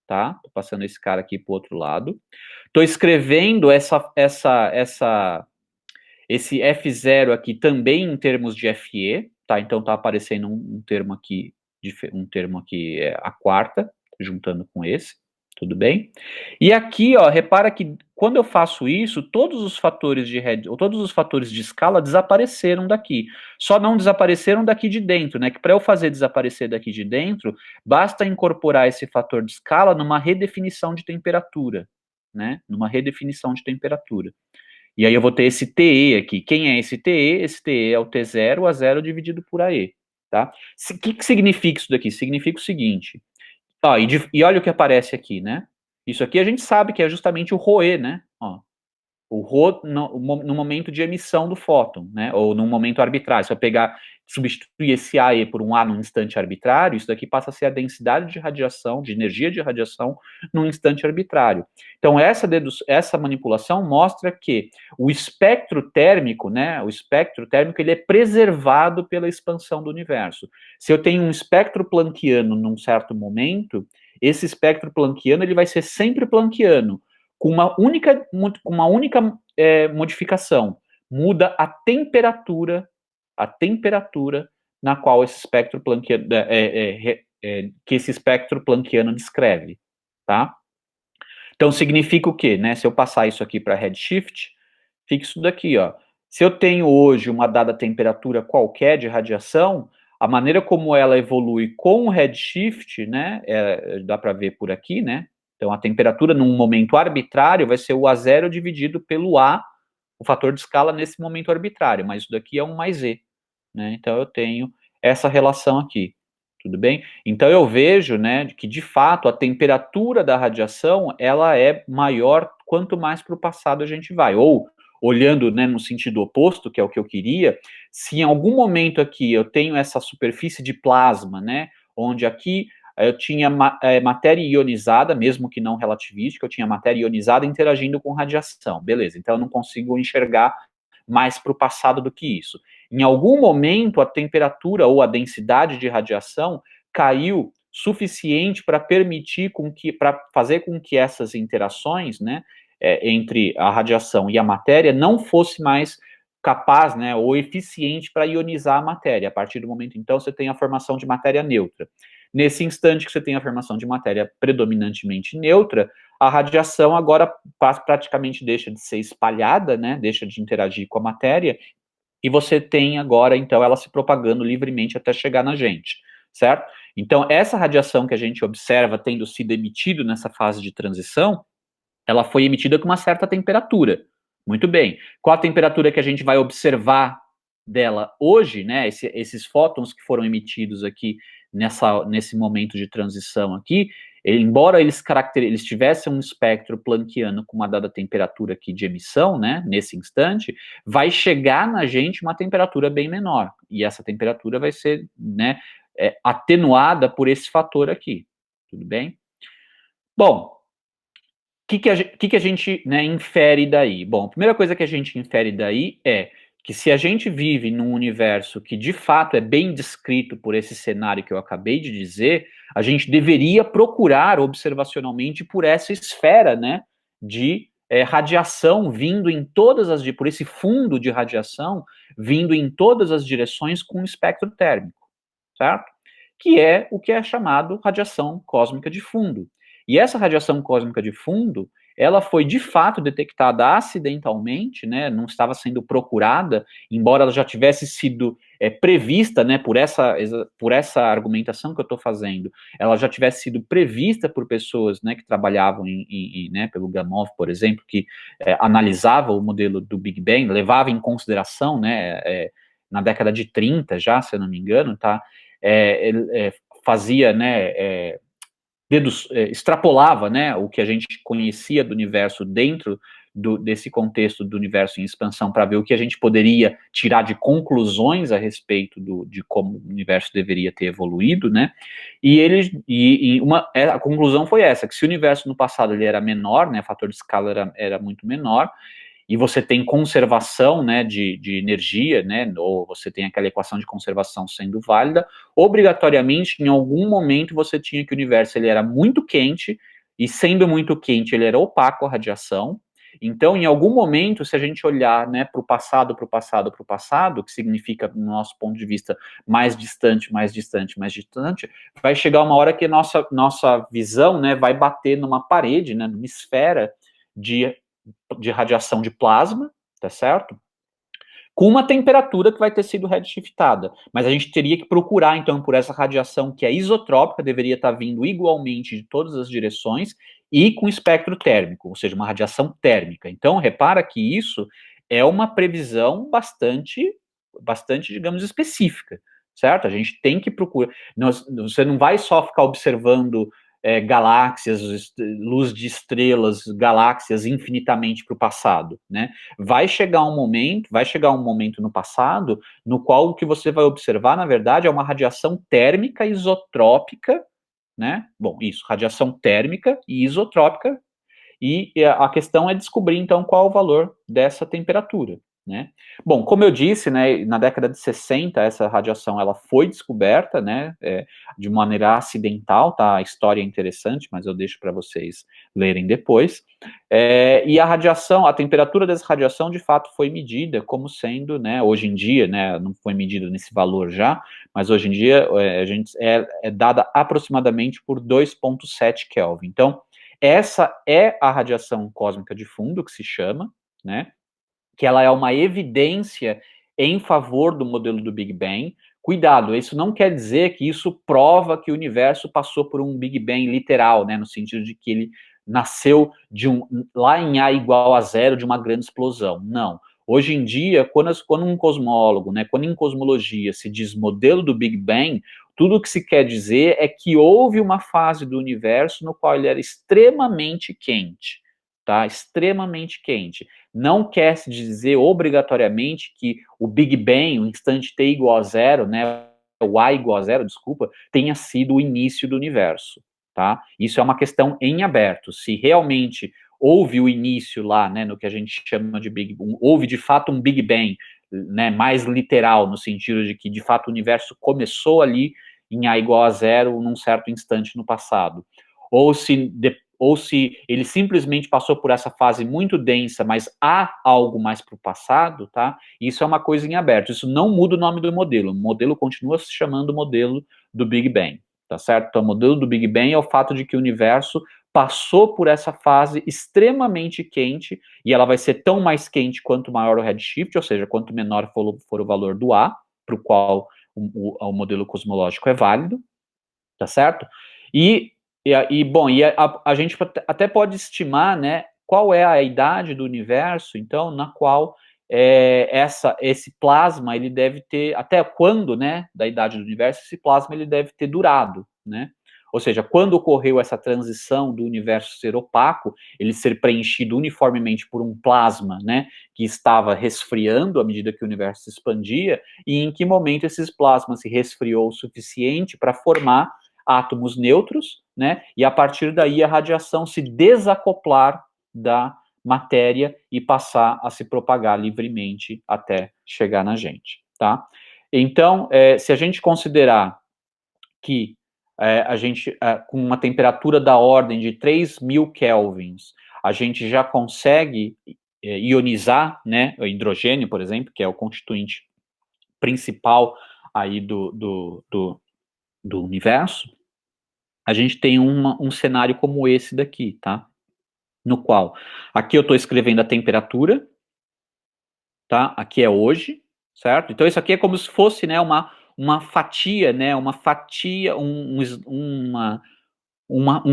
tá? Estou passando esse cara aqui para o outro lado. Estou escrevendo esse F0 aqui também em termos de FE, tá? Então está aparecendo um termo aqui, a quarta, juntando com esse, tudo bem? E aqui, ó, repara que quando eu faço isso, todos os fatores de escala desapareceram daqui. Só não desapareceram daqui de dentro, né? Que para eu fazer desaparecer daqui de dentro, basta incorporar esse fator de escala numa redefinição de temperatura, né? Numa redefinição de temperatura. E aí eu vou ter esse TE aqui. Quem é esse TE? Esse TE é o T0, A0 dividido por AE, tá? O que significa isso daqui? Significa o seguinte, ó, e olha o que aparece aqui, né? Isso aqui a gente sabe que é justamente o ROE, né? Ó, o Rho no momento de emissão do fóton, né? Ou num momento arbitrário. Se eu pegar, substituir esse AE por um A num instante arbitrário, isso daqui passa a ser a densidade de radiação, de energia de radiação, num instante arbitrário. Então, essa manipulação mostra que o espectro térmico, né? O espectro térmico ele é preservado pela expansão do universo. Se eu tenho um espectro planckiano num certo momento, esse espectro planckiano ele vai ser sempre planckiano com uma única modificação. Muda a temperatura na qual esse espectro planckiano, que esse espectro planckiano descreve, tá? Então significa o quê, né? Se eu passar isso aqui para redshift, fica isso daqui, ó. Se eu tenho hoje uma dada temperatura qualquer de radiação, a maneira como ela evolui com o redshift, né? Dá para ver por aqui, né? Então, a temperatura num momento arbitrário vai ser o A0 dividido pelo A, o fator de escala nesse momento arbitrário, mas isso daqui é 1 mais E, né? Então, eu tenho essa relação aqui, tudo bem? Então, eu vejo, né, que de fato a temperatura da radiação, ela é maior quanto mais para o passado a gente vai, ou olhando, né, no sentido oposto, que é o que eu queria, se em algum momento aqui eu tenho essa superfície de plasma, né, onde aqui eu tinha matéria ionizada, mesmo que não relativística, eu tinha matéria ionizada interagindo com radiação. Beleza, então eu não consigo enxergar mais para o passado do que isso. Em algum momento, a temperatura ou a densidade de radiação caiu suficiente para para fazer com que essas interações, né, entre a radiação e a matéria não fosse mais capaz, né, ou eficiente para ionizar a matéria. A partir do momento, então, você tem a formação de matéria neutra. Nesse instante que você tem a formação de matéria predominantemente neutra, a radiação agora praticamente deixa de ser espalhada, né, deixa de interagir com a matéria, e você tem agora, então, ela se propagando livremente até chegar na gente, certo? Então, essa radiação que a gente observa tendo sido emitido nessa fase de transição, ela foi emitida com uma certa temperatura. Muito bem. Qual a temperatura que a gente vai observar dela hoje, né? Esses fótons que foram emitidos aqui nesse momento de transição aqui, embora eles tivessem um espectro planckiano com uma dada temperatura aqui de emissão, né, nesse instante, vai chegar na gente uma temperatura bem menor. E essa temperatura vai ser, né, atenuada por esse fator aqui. Tudo bem? Bom, o que a gente, né, infere daí? Bom, a primeira coisa que a gente infere daí é que se a gente vive num universo que de fato é bem descrito por esse cenário que eu acabei de dizer, a gente deveria procurar observacionalmente por essa esfera, né, de radiação vindo em todas as, por esse fundo de radiação vindo em todas as direções com espectro térmico, certo? Que é o que é chamado radiação cósmica de fundo. E essa radiação cósmica de fundo, ela foi de fato detectada acidentalmente, né, não estava sendo procurada, embora ela já tivesse sido prevista, né, por essa argumentação que eu estou fazendo, ela já tivesse sido prevista por pessoas, né, que trabalhavam né, pelo Gamow, por exemplo, que analisava o modelo do Big Bang, levava em consideração, né, na década de 30 já, se eu não me engano, tá, fazia, né, extrapolava, né, o que a gente conhecia do universo dentro desse contexto do universo em expansão para ver o que a gente poderia tirar de conclusões a respeito de como o universo deveria ter evoluído, né? E a conclusão foi essa, que se o universo no passado ele era menor, né, o fator de escala era muito menor, e você tem conservação, né, de energia, né, ou você tem aquela equação de conservação sendo válida, obrigatoriamente, em algum momento, você tinha que o universo ele era muito quente, e sendo muito quente, ele era opaco à radiação. Então, em algum momento, se a gente olhar, né, para o passado, que significa, no nosso ponto de vista, mais distante, vai chegar uma hora que a nossa visão, né, vai bater numa parede, né, numa esfera de radiação de plasma, tá certo? Com uma temperatura que vai ter sido redshiftada. Mas a gente teria que procurar, então, por essa radiação que é isotrópica, deveria estar vindo igualmente de todas as direções, e com espectro térmico, ou seja, uma radiação térmica. Então, repara que isso é uma previsão bastante, digamos, específica, certo? A gente tem que procurar. Você não vai só ficar observando galáxias, luz de estrelas, galáxias infinitamente para o passado, né? Vai chegar um momento no passado no qual o que você vai observar, na verdade, é uma radiação térmica isotrópica, né? Bom, isso, radiação térmica e isotrópica, e a questão é descobrir, então, qual o valor dessa temperatura, né? Bom, como eu disse, né, na década de 60, essa radiação ela foi descoberta, né, de maneira acidental, tá? A história é interessante, mas eu deixo para vocês lerem depois. E a temperatura dessa radiação, de fato, foi medida como sendo, né, hoje em dia, né, não foi medida nesse valor já, mas hoje em dia a gente é dada aproximadamente por 2,7 Kelvin. Então, essa é a radiação cósmica de fundo, que se chama, né? Que ela é uma evidência em favor do modelo do Big Bang. Cuidado, isso não quer dizer que isso prova que o universo passou por um Big Bang literal, né? No sentido de que ele nasceu lá em A igual a zero de uma grande explosão. Não. Hoje em dia, quando um cosmólogo, né, quando em cosmologia se diz modelo do Big Bang, tudo o que se quer dizer é que houve uma fase do universo no qual ele era extremamente quente, tá? Extremamente quente. Não quer se dizer obrigatoriamente que o Big Bang, o instante t igual a zero, né, o A igual a zero, desculpa, tenha sido o início do universo, tá? Isso é uma questão em aberto. Se realmente houve o início lá, né, no que a gente chama de houve de fato um Big Bang, né, mais literal, no sentido de que de fato o universo começou ali em A igual a zero num certo instante no passado, ou se ele simplesmente passou por essa fase muito densa, mas há algo mais para o passado, tá? Isso é uma coisa em aberto. Isso não muda o nome do modelo. O modelo continua se chamando modelo do Big Bang, tá certo? Então, o modelo do Big Bang é o fato de que o universo passou por essa fase extremamente quente, e ela vai ser tão mais quente quanto maior o redshift, ou seja, quanto menor for o valor do A, para o qual o modelo cosmológico é válido, tá certo? Bom, a gente até pode estimar, né, qual é a idade do universo, então, na qual esse plasma, ele deve ter, até quando, né, da idade do universo, esse plasma, ele deve ter durado, né? Ou seja, quando ocorreu essa transição do universo ser opaco, ele ser preenchido uniformemente por um plasma, né, que estava resfriando à medida que o universo se expandia, e em que momento esses plasmas se resfriou o suficiente para formar átomos neutros, né, e a partir daí a radiação se desacoplar da matéria e passar a se propagar livremente até chegar na gente, tá? Então, se a gente considerar que a gente, com uma temperatura da ordem de 3.000 kelvins, a gente já consegue ionizar, né, o hidrogênio, por exemplo, que é o constituinte principal aí do universo, a gente tem um cenário como esse daqui, tá? No qual, aqui eu estou escrevendo a temperatura, tá? Aqui é hoje, certo? Então isso aqui é como se fosse, né, uma fatia, né, um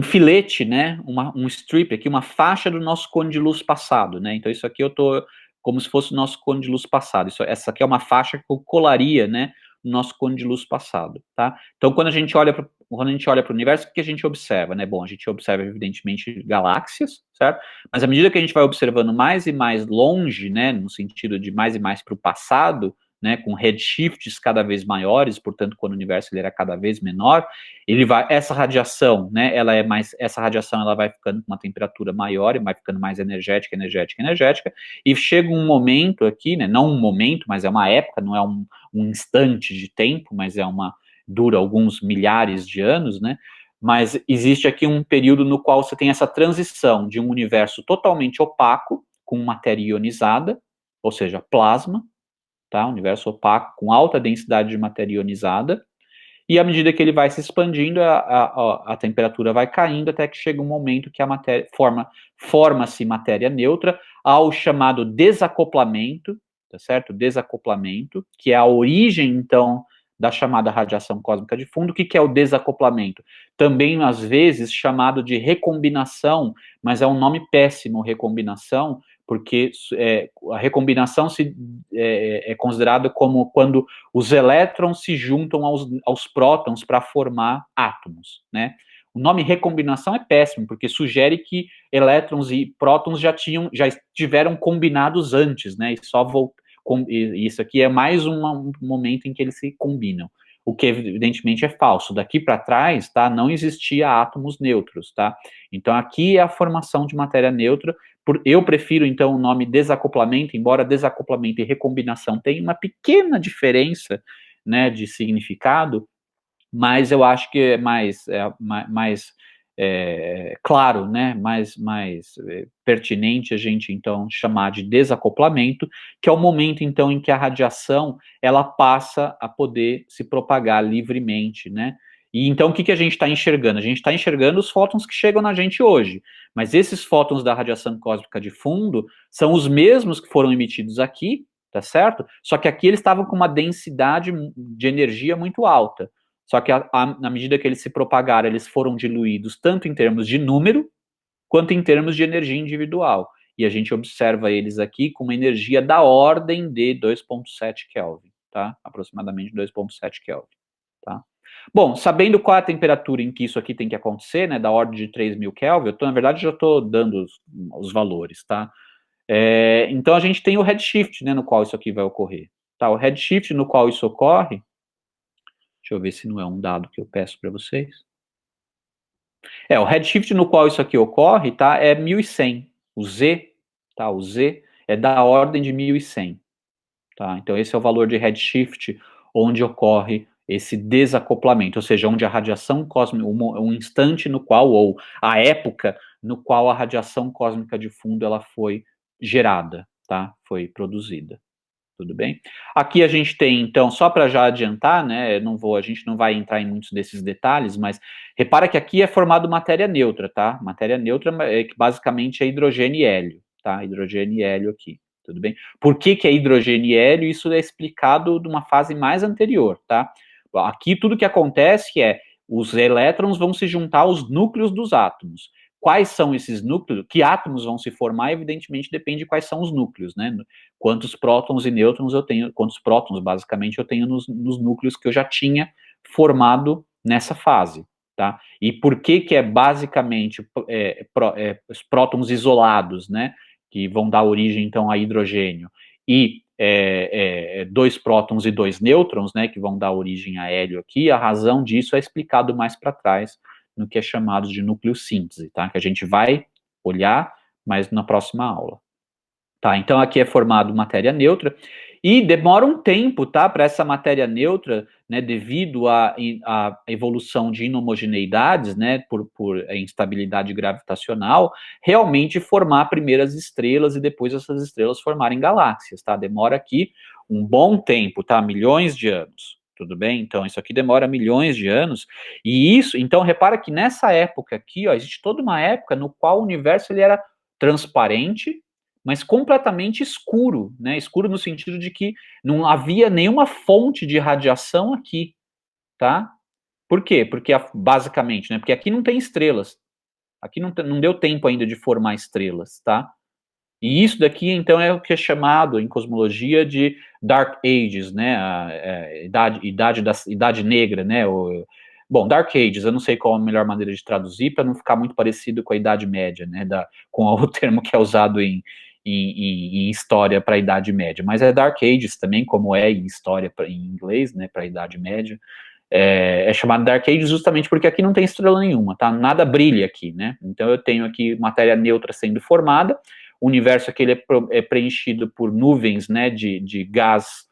filete, né, um strip aqui, uma faixa do nosso cone de luz passado, né? Então isso aqui eu tô como se fosse o nosso cone de luz passado. Essa aqui é uma faixa que eu colaria, né, no nosso cone de luz passado, tá? Então quando a gente olha para o universo, o que a gente observa, né? Bom, a gente observa evidentemente galáxias, certo? Mas à medida que a gente vai observando mais e mais longe, né, no sentido de mais e mais para o passado, né, com redshifts cada vez maiores, portanto, quando o universo ele era cada vez menor, essa radiação, né, essa radiação ela vai ficando com uma temperatura maior e vai ficando mais energética, e chega um momento aqui, né, não um momento, mas é uma época, não é um instante de tempo, mas dura alguns milhares de anos, né, mas existe aqui um período no qual você tem essa transição de um universo totalmente opaco, com matéria ionizada, ou seja, plasma, tá? Universo opaco com alta densidade de matéria ionizada, e à medida que ele vai se expandindo, a temperatura vai caindo até que chega um momento que a matéria forma-se matéria neutra ao chamado desacoplamento, tá certo? Desacoplamento, que é a origem, então, da chamada radiação cósmica de fundo. O que é o desacoplamento? Também, às vezes, chamado de recombinação, mas é um nome péssimo, recombinação, porque a recombinação é considerada como quando os elétrons se juntam aos prótons para formar átomos, né? O nome recombinação é péssimo, porque sugere que elétrons e prótons já estiveram combinados antes, né? Isso aqui é mais um momento em que eles se combinam, o que evidentemente é falso. Daqui para trás, tá? Não existia átomos neutros, tá? Então aqui é a formação de matéria neutra. Eu prefiro, então, o nome desacoplamento, embora desacoplamento e recombinação tenham uma pequena diferença, né, de significado, mas eu acho que é mais claro, né, mais pertinente a gente, então, chamar de desacoplamento, que é o momento, então, em que a radiação, ela passa a poder se propagar livremente, né, e então o que a gente está enxergando? A gente está enxergando os fótons que chegam na gente hoje, mas esses fótons da radiação cósmica de fundo são os mesmos que foram emitidos aqui, tá certo? Só que aqui eles estavam com uma densidade de energia muito alta. Só que na medida que eles se propagaram, eles foram diluídos tanto em termos de número, quanto em termos de energia individual. E a gente observa eles aqui com uma energia da ordem de 2,7 Kelvin, tá? Aproximadamente 2,7 Kelvin, tá? Bom, sabendo qual é a temperatura em que isso aqui tem que acontecer, né, da ordem de 3.000 Kelvin, na verdade, já estou dando os valores, tá? Então, a gente tem o redshift, né, no qual isso aqui vai ocorrer. Tá? O redshift no qual isso ocorre, deixa eu ver se não é um dado que eu peço para vocês. O redshift no qual isso aqui ocorre, tá, é 1.100. O Z, tá, o Z é da ordem de 1.100. Tá? Então, esse é o valor de redshift onde ocorre esse desacoplamento, ou seja, onde a radiação cósmica, um instante no qual, ou a época no qual a radiação cósmica de fundo ela foi gerada, tá? Foi produzida. Tudo bem? Aqui a gente tem, então, só para já adiantar, né, a gente não vai entrar em muitos desses detalhes, mas repara que aqui é formado matéria neutra, tá? Matéria neutra que basicamente é hidrogênio e hélio, tá? Hidrogênio e hélio aqui, tudo bem? Por que é hidrogênio e hélio? Isso é explicado de uma fase mais anterior, tá? Aqui tudo que acontece Os elétrons vão se juntar aos núcleos dos átomos. Quais são esses núcleos? Que átomos vão se formar? Evidentemente depende de quais são os núcleos, né? Quantos prótons e nêutrons eu tenho, quantos prótons, basicamente, eu tenho nos núcleos que eu já tinha formado nessa fase, tá? E por que é basicamente os prótons isolados, né? Que vão dar origem, então, a hidrogênio, e dois prótons e dois nêutrons, né? Que vão dar origem a hélio aqui. A razão disso é explicado mais para trás, no que é chamado de nucleossíntese, tá? Que a gente vai olhar, mas na próxima aula. Tá, então aqui é formado matéria neutra, e demora um tempo, tá, para essa matéria neutra, né, devido à evolução de inhomogeneidades, né, por instabilidade gravitacional, realmente formar primeiras estrelas e depois essas estrelas formarem galáxias, tá? Demora aqui um bom tempo, tá? Milhões de anos. Tudo bem? Então, isso aqui demora milhões de anos, e isso, então, repara que nessa época aqui, ó, existe toda uma época no qual o universo ele era transparente, mas completamente escuro, né? Escuro no sentido de que não havia nenhuma fonte de radiação aqui, tá? Por quê? Porque, basicamente, né? Porque aqui não tem estrelas. Aqui não deu tempo ainda de formar estrelas, tá? E isso daqui, então, é o que é chamado em cosmologia de Dark Ages, né? Idade Negra, né? Bom, Dark Ages, eu não sei qual a melhor maneira de traduzir para não ficar muito parecido com a Idade Média, né? Com o termo que é usado em história para a Idade Média. Mas é Dark Ages também, como é em história em inglês, né? Para a Idade Média. É chamado Dark Ages justamente porque aqui não tem estrela nenhuma, tá? Nada brilha aqui, né? Então eu tenho aqui matéria neutra sendo formada. O universo aqui ele é preenchido por nuvens, né, de gás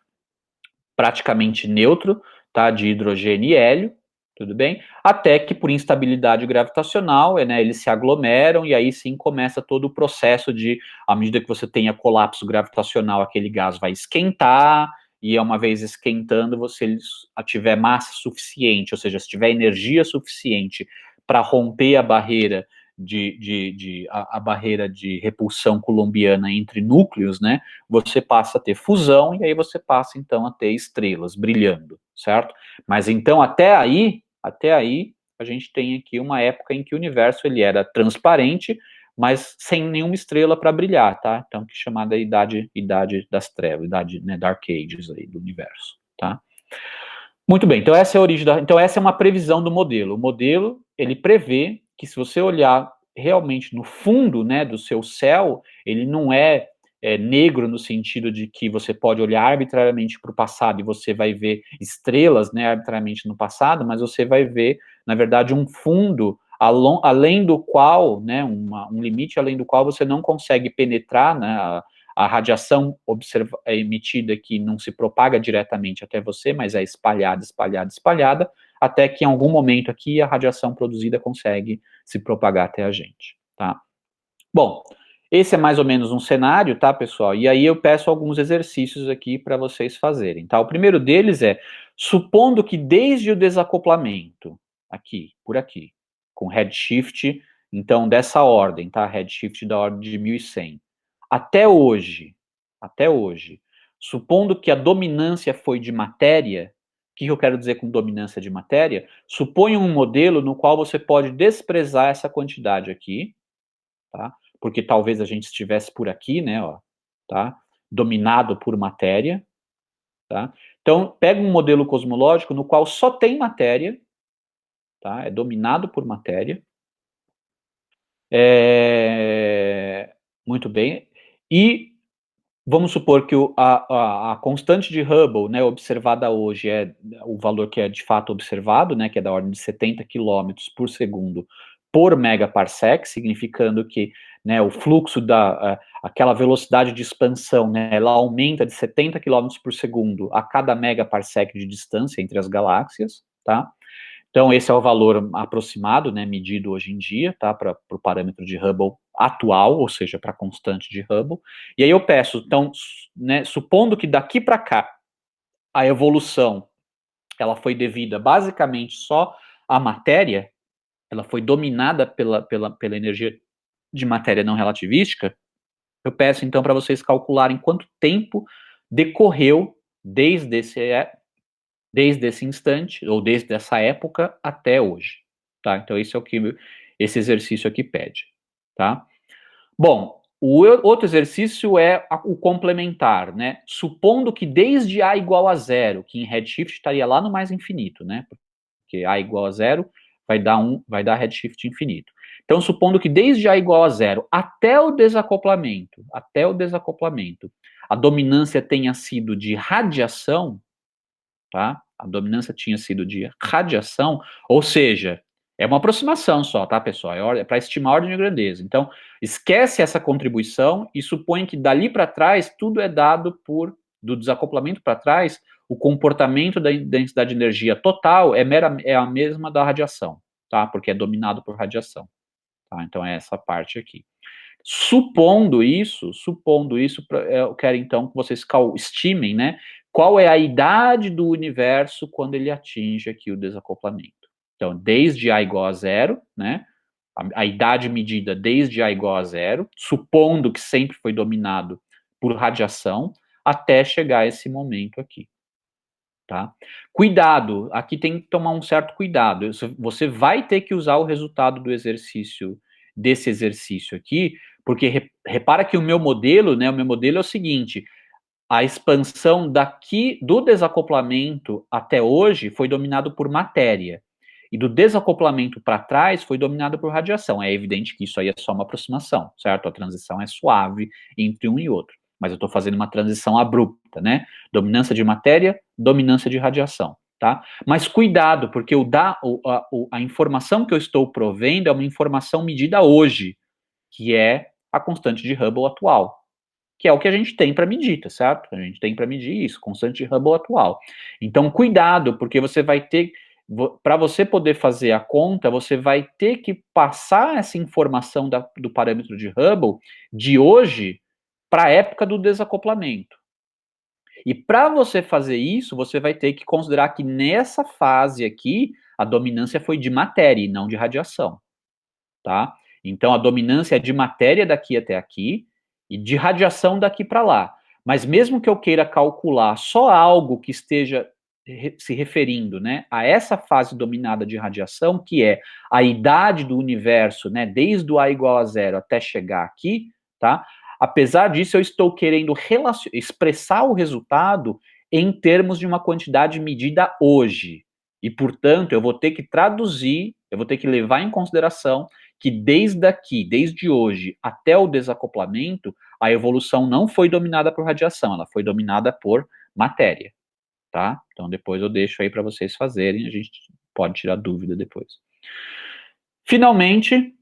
praticamente neutro, tá, de hidrogênio e hélio, tudo bem? Até que por instabilidade gravitacional, né, eles se aglomeram e aí sim começa todo o processo de, à medida que você tenha colapso gravitacional, aquele gás vai esquentar, e uma vez esquentando, você tiver massa suficiente, ou seja, se tiver energia suficiente para romper a barreira a barreira de repulsão coulombiana entre núcleos, né, você passa a ter fusão, e aí você passa, então, a ter estrelas brilhando, certo? Mas, então, até aí, a gente tem aqui uma época em que o universo, ele era transparente, mas sem nenhuma estrela para brilhar, tá? Então, que é chamada idade das trevas, idade, né, Dark Ages aí do universo, tá? Muito bem, então essa é a origem então essa é uma previsão do modelo. O modelo, ele prevê que se você olhar realmente no fundo, né, do seu céu, ele não é negro no sentido de que você pode olhar arbitrariamente para o passado e você vai ver estrelas, né, arbitrariamente no passado, mas você vai ver, na verdade, um fundo além do qual, né, um limite além do qual você não consegue penetrar, né, a radiação emitida que não se propaga diretamente até você, mas é espalhada, espalhada, espalhada, até que em algum momento aqui a radiação produzida consegue se propagar até a gente, tá? Bom, esse é mais ou menos um cenário, tá, pessoal? E aí eu peço alguns exercícios aqui para vocês fazerem, tá? O primeiro deles é, supondo que desde o desacoplamento, por aqui, com redshift, então, dessa ordem, tá? Redshift da ordem de 1100. Até hoje, supondo que a dominância foi de matéria, o que eu quero dizer com dominância de matéria? Suponha um modelo no qual você pode desprezar essa quantidade aqui, tá? Porque talvez a gente estivesse por aqui, né, ó, tá? Dominado por matéria, tá? Então, pega um modelo cosmológico no qual só tem matéria, tá? É dominado por matéria. Muito bem. E vamos supor que a constante de Hubble, né, observada hoje, é o valor que é de fato observado, né, que é da ordem de 70 km por segundo por megaparsec, significando que, né, o fluxo aquela velocidade de expansão, né, ela aumenta de 70 km por segundo a cada megaparsec de distância entre as galáxias, tá? Então, esse é o valor aproximado, né, medido hoje em dia, tá, para o parâmetro de Hubble atual, ou seja, para a constante de Hubble. E aí eu peço, então, né, supondo que daqui para cá a evolução ela foi devida basicamente só à matéria, ela foi dominada pela energia de matéria não relativística, eu peço então para vocês calcularem quanto tempo decorreu desde esse desde esse instante, ou desde essa época até hoje, tá? Então, isso é o que esse exercício aqui pede, tá? Bom, o outro exercício é o complementar, né? Supondo que desde A igual a zero, que em redshift estaria lá no mais infinito, né? Porque A igual a zero vai dar redshift infinito. Então, supondo que desde A igual a zero até o desacoplamento, a dominância tenha sido de radiação, tá? A dominância tinha sido de radiação, ou seja, é uma aproximação só, tá, pessoal? É para estimar a ordem de grandeza. Então, esquece essa contribuição e supõe que dali para trás tudo é dado do desacoplamento para trás, o comportamento da densidade de energia total é a mesma da radiação, tá? Porque é dominado por radiação, tá? Então é essa parte aqui. Supondo isso, eu quero então que vocês estimem, né, qual é a idade do universo quando ele atinge aqui o desacoplamento. Então, desde A igual a zero, né, a idade medida desde A igual a zero, supondo que sempre foi dominado por radiação, até chegar a esse momento aqui. Tá? Cuidado, aqui tem que tomar um certo cuidado. Você vai ter que usar o resultado desse exercício aqui, porque repara que o meu modelo, né, o meu modelo é o seguinte: a expansão daqui do desacoplamento até hoje foi dominado por matéria. E do desacoplamento para trás foi dominado por radiação. É evidente que isso aí é só uma aproximação, certo? A transição é suave entre um e outro. Mas eu estou fazendo uma transição abrupta, né? Dominância de matéria, dominância de radiação, tá? Mas cuidado, porque a informação que eu estou provendo é uma informação medida hoje, que é a constante de Hubble atual, que é o que a gente tem para medir, tá certo? A gente tem para medir isso, constante de Hubble atual. Então, cuidado, porque você vai ter, para você poder fazer a conta, você vai ter que passar essa informação do parâmetro de Hubble de hoje para a época do desacoplamento. E para você fazer isso, você vai ter que considerar que nessa fase aqui, a dominância foi de matéria e não de radiação, tá? Então, a dominância é de matéria daqui até aqui e de radiação daqui para lá. Mas mesmo que eu queira calcular só algo que esteja se referindo, né, a essa fase dominada de radiação, que é a idade do universo, né, desde o A igual a zero até chegar aqui, tá? Apesar disso, eu estou querendo expressar o resultado em termos de uma quantidade medida hoje. E, portanto, eu vou ter que traduzir, eu vou ter que levar em consideração que desde hoje até o desacoplamento, a evolução não foi dominada por radiação, ela foi dominada por matéria, tá? Então depois eu deixo aí para vocês fazerem, a gente pode tirar dúvida depois. Finalmente,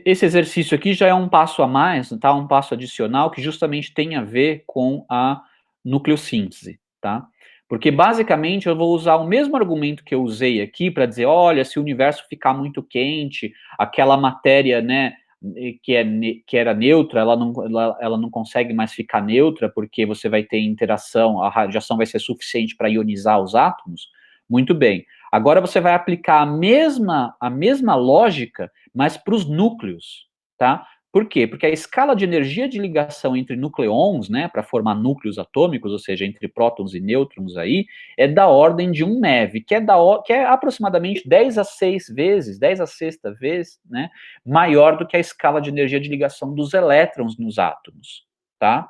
esse exercício aqui já é um passo a mais, tá? Um passo adicional que justamente tem a ver com a nucleossíntese, tá? Porque basicamente eu vou usar o mesmo argumento que eu usei aqui para dizer, olha, se o universo ficar muito quente, aquela matéria, né, que era neutra, ela não consegue mais ficar neutra porque você vai ter interação, a radiação vai ser suficiente para ionizar os átomos. Muito bem. Agora você vai aplicar a mesma lógica, mas para os núcleos, tá? Por quê? Porque a escala de energia de ligação entre nucleons, né, para formar núcleos atômicos, ou seja, entre prótons e nêutrons aí, é da ordem de 1 MeV, que é aproximadamente 10 a 6 vezes, 10 a sexta vez, né, maior do que a escala de energia de ligação dos elétrons nos átomos, tá?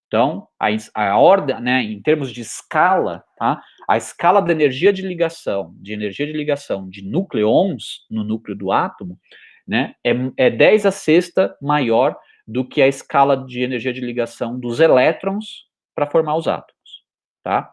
Então, a ordem, né, em termos de escala, tá? A escala da energia de ligação de nucleons no núcleo do átomo, né, é 10 a sexta maior do que a escala de energia de ligação dos elétrons para formar os átomos, tá?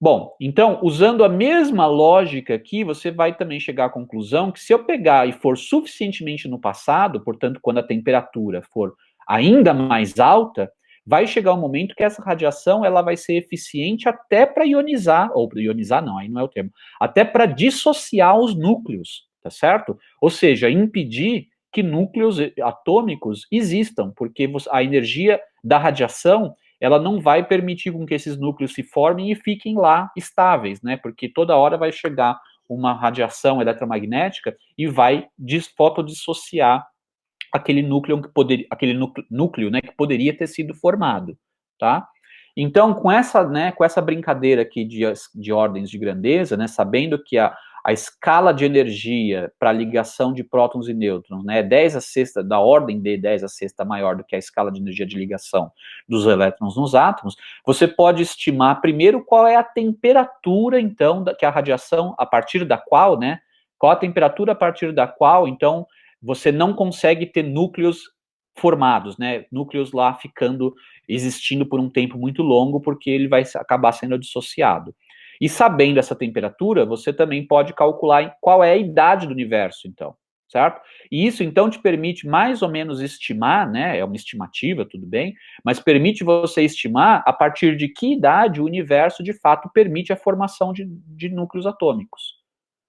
Bom, então, usando a mesma lógica aqui, você vai também chegar à conclusão que se eu pegar e for suficientemente no passado, portanto, quando a temperatura for ainda mais alta, vai chegar um momento que essa radiação ela vai ser eficiente até para ionizar, ou ionizar não, aí não é o termo, até para dissociar os núcleos, tá certo? Ou seja, impedir que núcleos atômicos existam, porque a energia da radiação ela não vai permitir com que esses núcleos se formem e fiquem lá estáveis, né? Porque toda hora vai chegar uma radiação eletromagnética e vai fotodissociar aquele núcleo, né, que poderia ter sido formado, tá? Então, com essa brincadeira aqui de ordens de grandeza, né, sabendo que a escala de energia para ligação de prótons e nêutrons, né, é 10 a sexta, da ordem de 10 a sexta maior do que a escala de energia de ligação dos elétrons nos átomos, você pode estimar primeiro qual é a temperatura, então, que a radiação, a partir da qual, né, qual a temperatura a partir da qual, então, você não consegue ter núcleos formados, né, núcleos lá existindo por um tempo muito longo, porque ele vai acabar sendo dissociado. E sabendo essa temperatura, você também pode calcular qual é a idade do universo, então, certo? E isso, então, te permite mais ou menos estimar, né, é uma estimativa, tudo bem, mas permite você estimar a partir de que idade o universo, de fato, permite a formação de núcleos atômicos,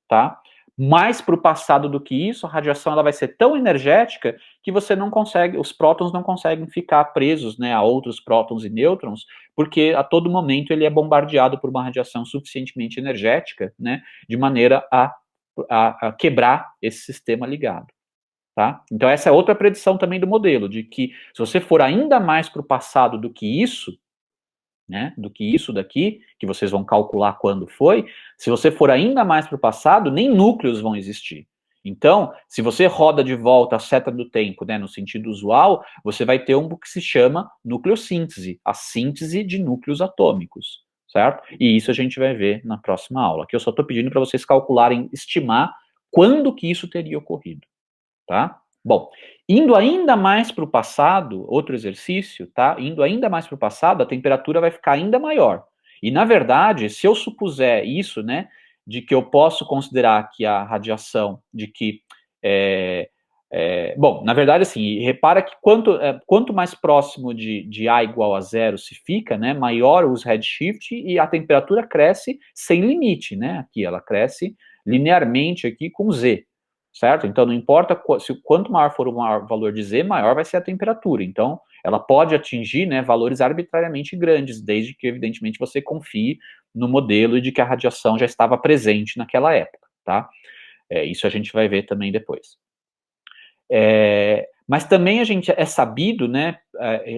tá? Mais para o passado do que isso, a radiação ela vai ser tão energética que você não consegue, os prótons não conseguem ficar presos, né, a outros prótons e nêutrons, porque a todo momento ele é bombardeado por uma radiação suficientemente energética, né, de maneira a quebrar esse sistema ligado. Tá? Então essa é outra predição também do modelo, de que se você for ainda mais para o passado do que isso, né, do que isso daqui, que vocês vão calcular quando foi, se você for ainda mais para o passado, nem núcleos vão existir. Então, se você roda de volta a seta do tempo, né, no sentido usual, você vai ter um que se chama nucleossíntese, a síntese de núcleos atômicos, certo? E isso a gente vai ver na próxima aula. Aqui eu só estou pedindo para vocês calcularem, estimar quando que isso teria ocorrido, tá? Bom, indo ainda mais para o passado, outro exercício, tá? Indo ainda mais para o passado, a temperatura vai ficar ainda maior. E, na verdade, se eu supuser isso, né, de que eu posso considerar que a radiação, de que. Bom, na verdade, assim, repara que quanto mais próximo de A igual a zero se fica, né, maior os redshift e a temperatura cresce sem limite, né? Aqui ela cresce linearmente aqui com Z, certo? Então, não importa quanto maior for o maior valor de Z, maior vai ser a temperatura. Então, ela pode atingir, né, valores arbitrariamente grandes, desde que, evidentemente, você confie no modelo e de que a radiação já estava presente naquela época, tá? Isso a gente vai ver também depois. Mas também a gente é sabido, né,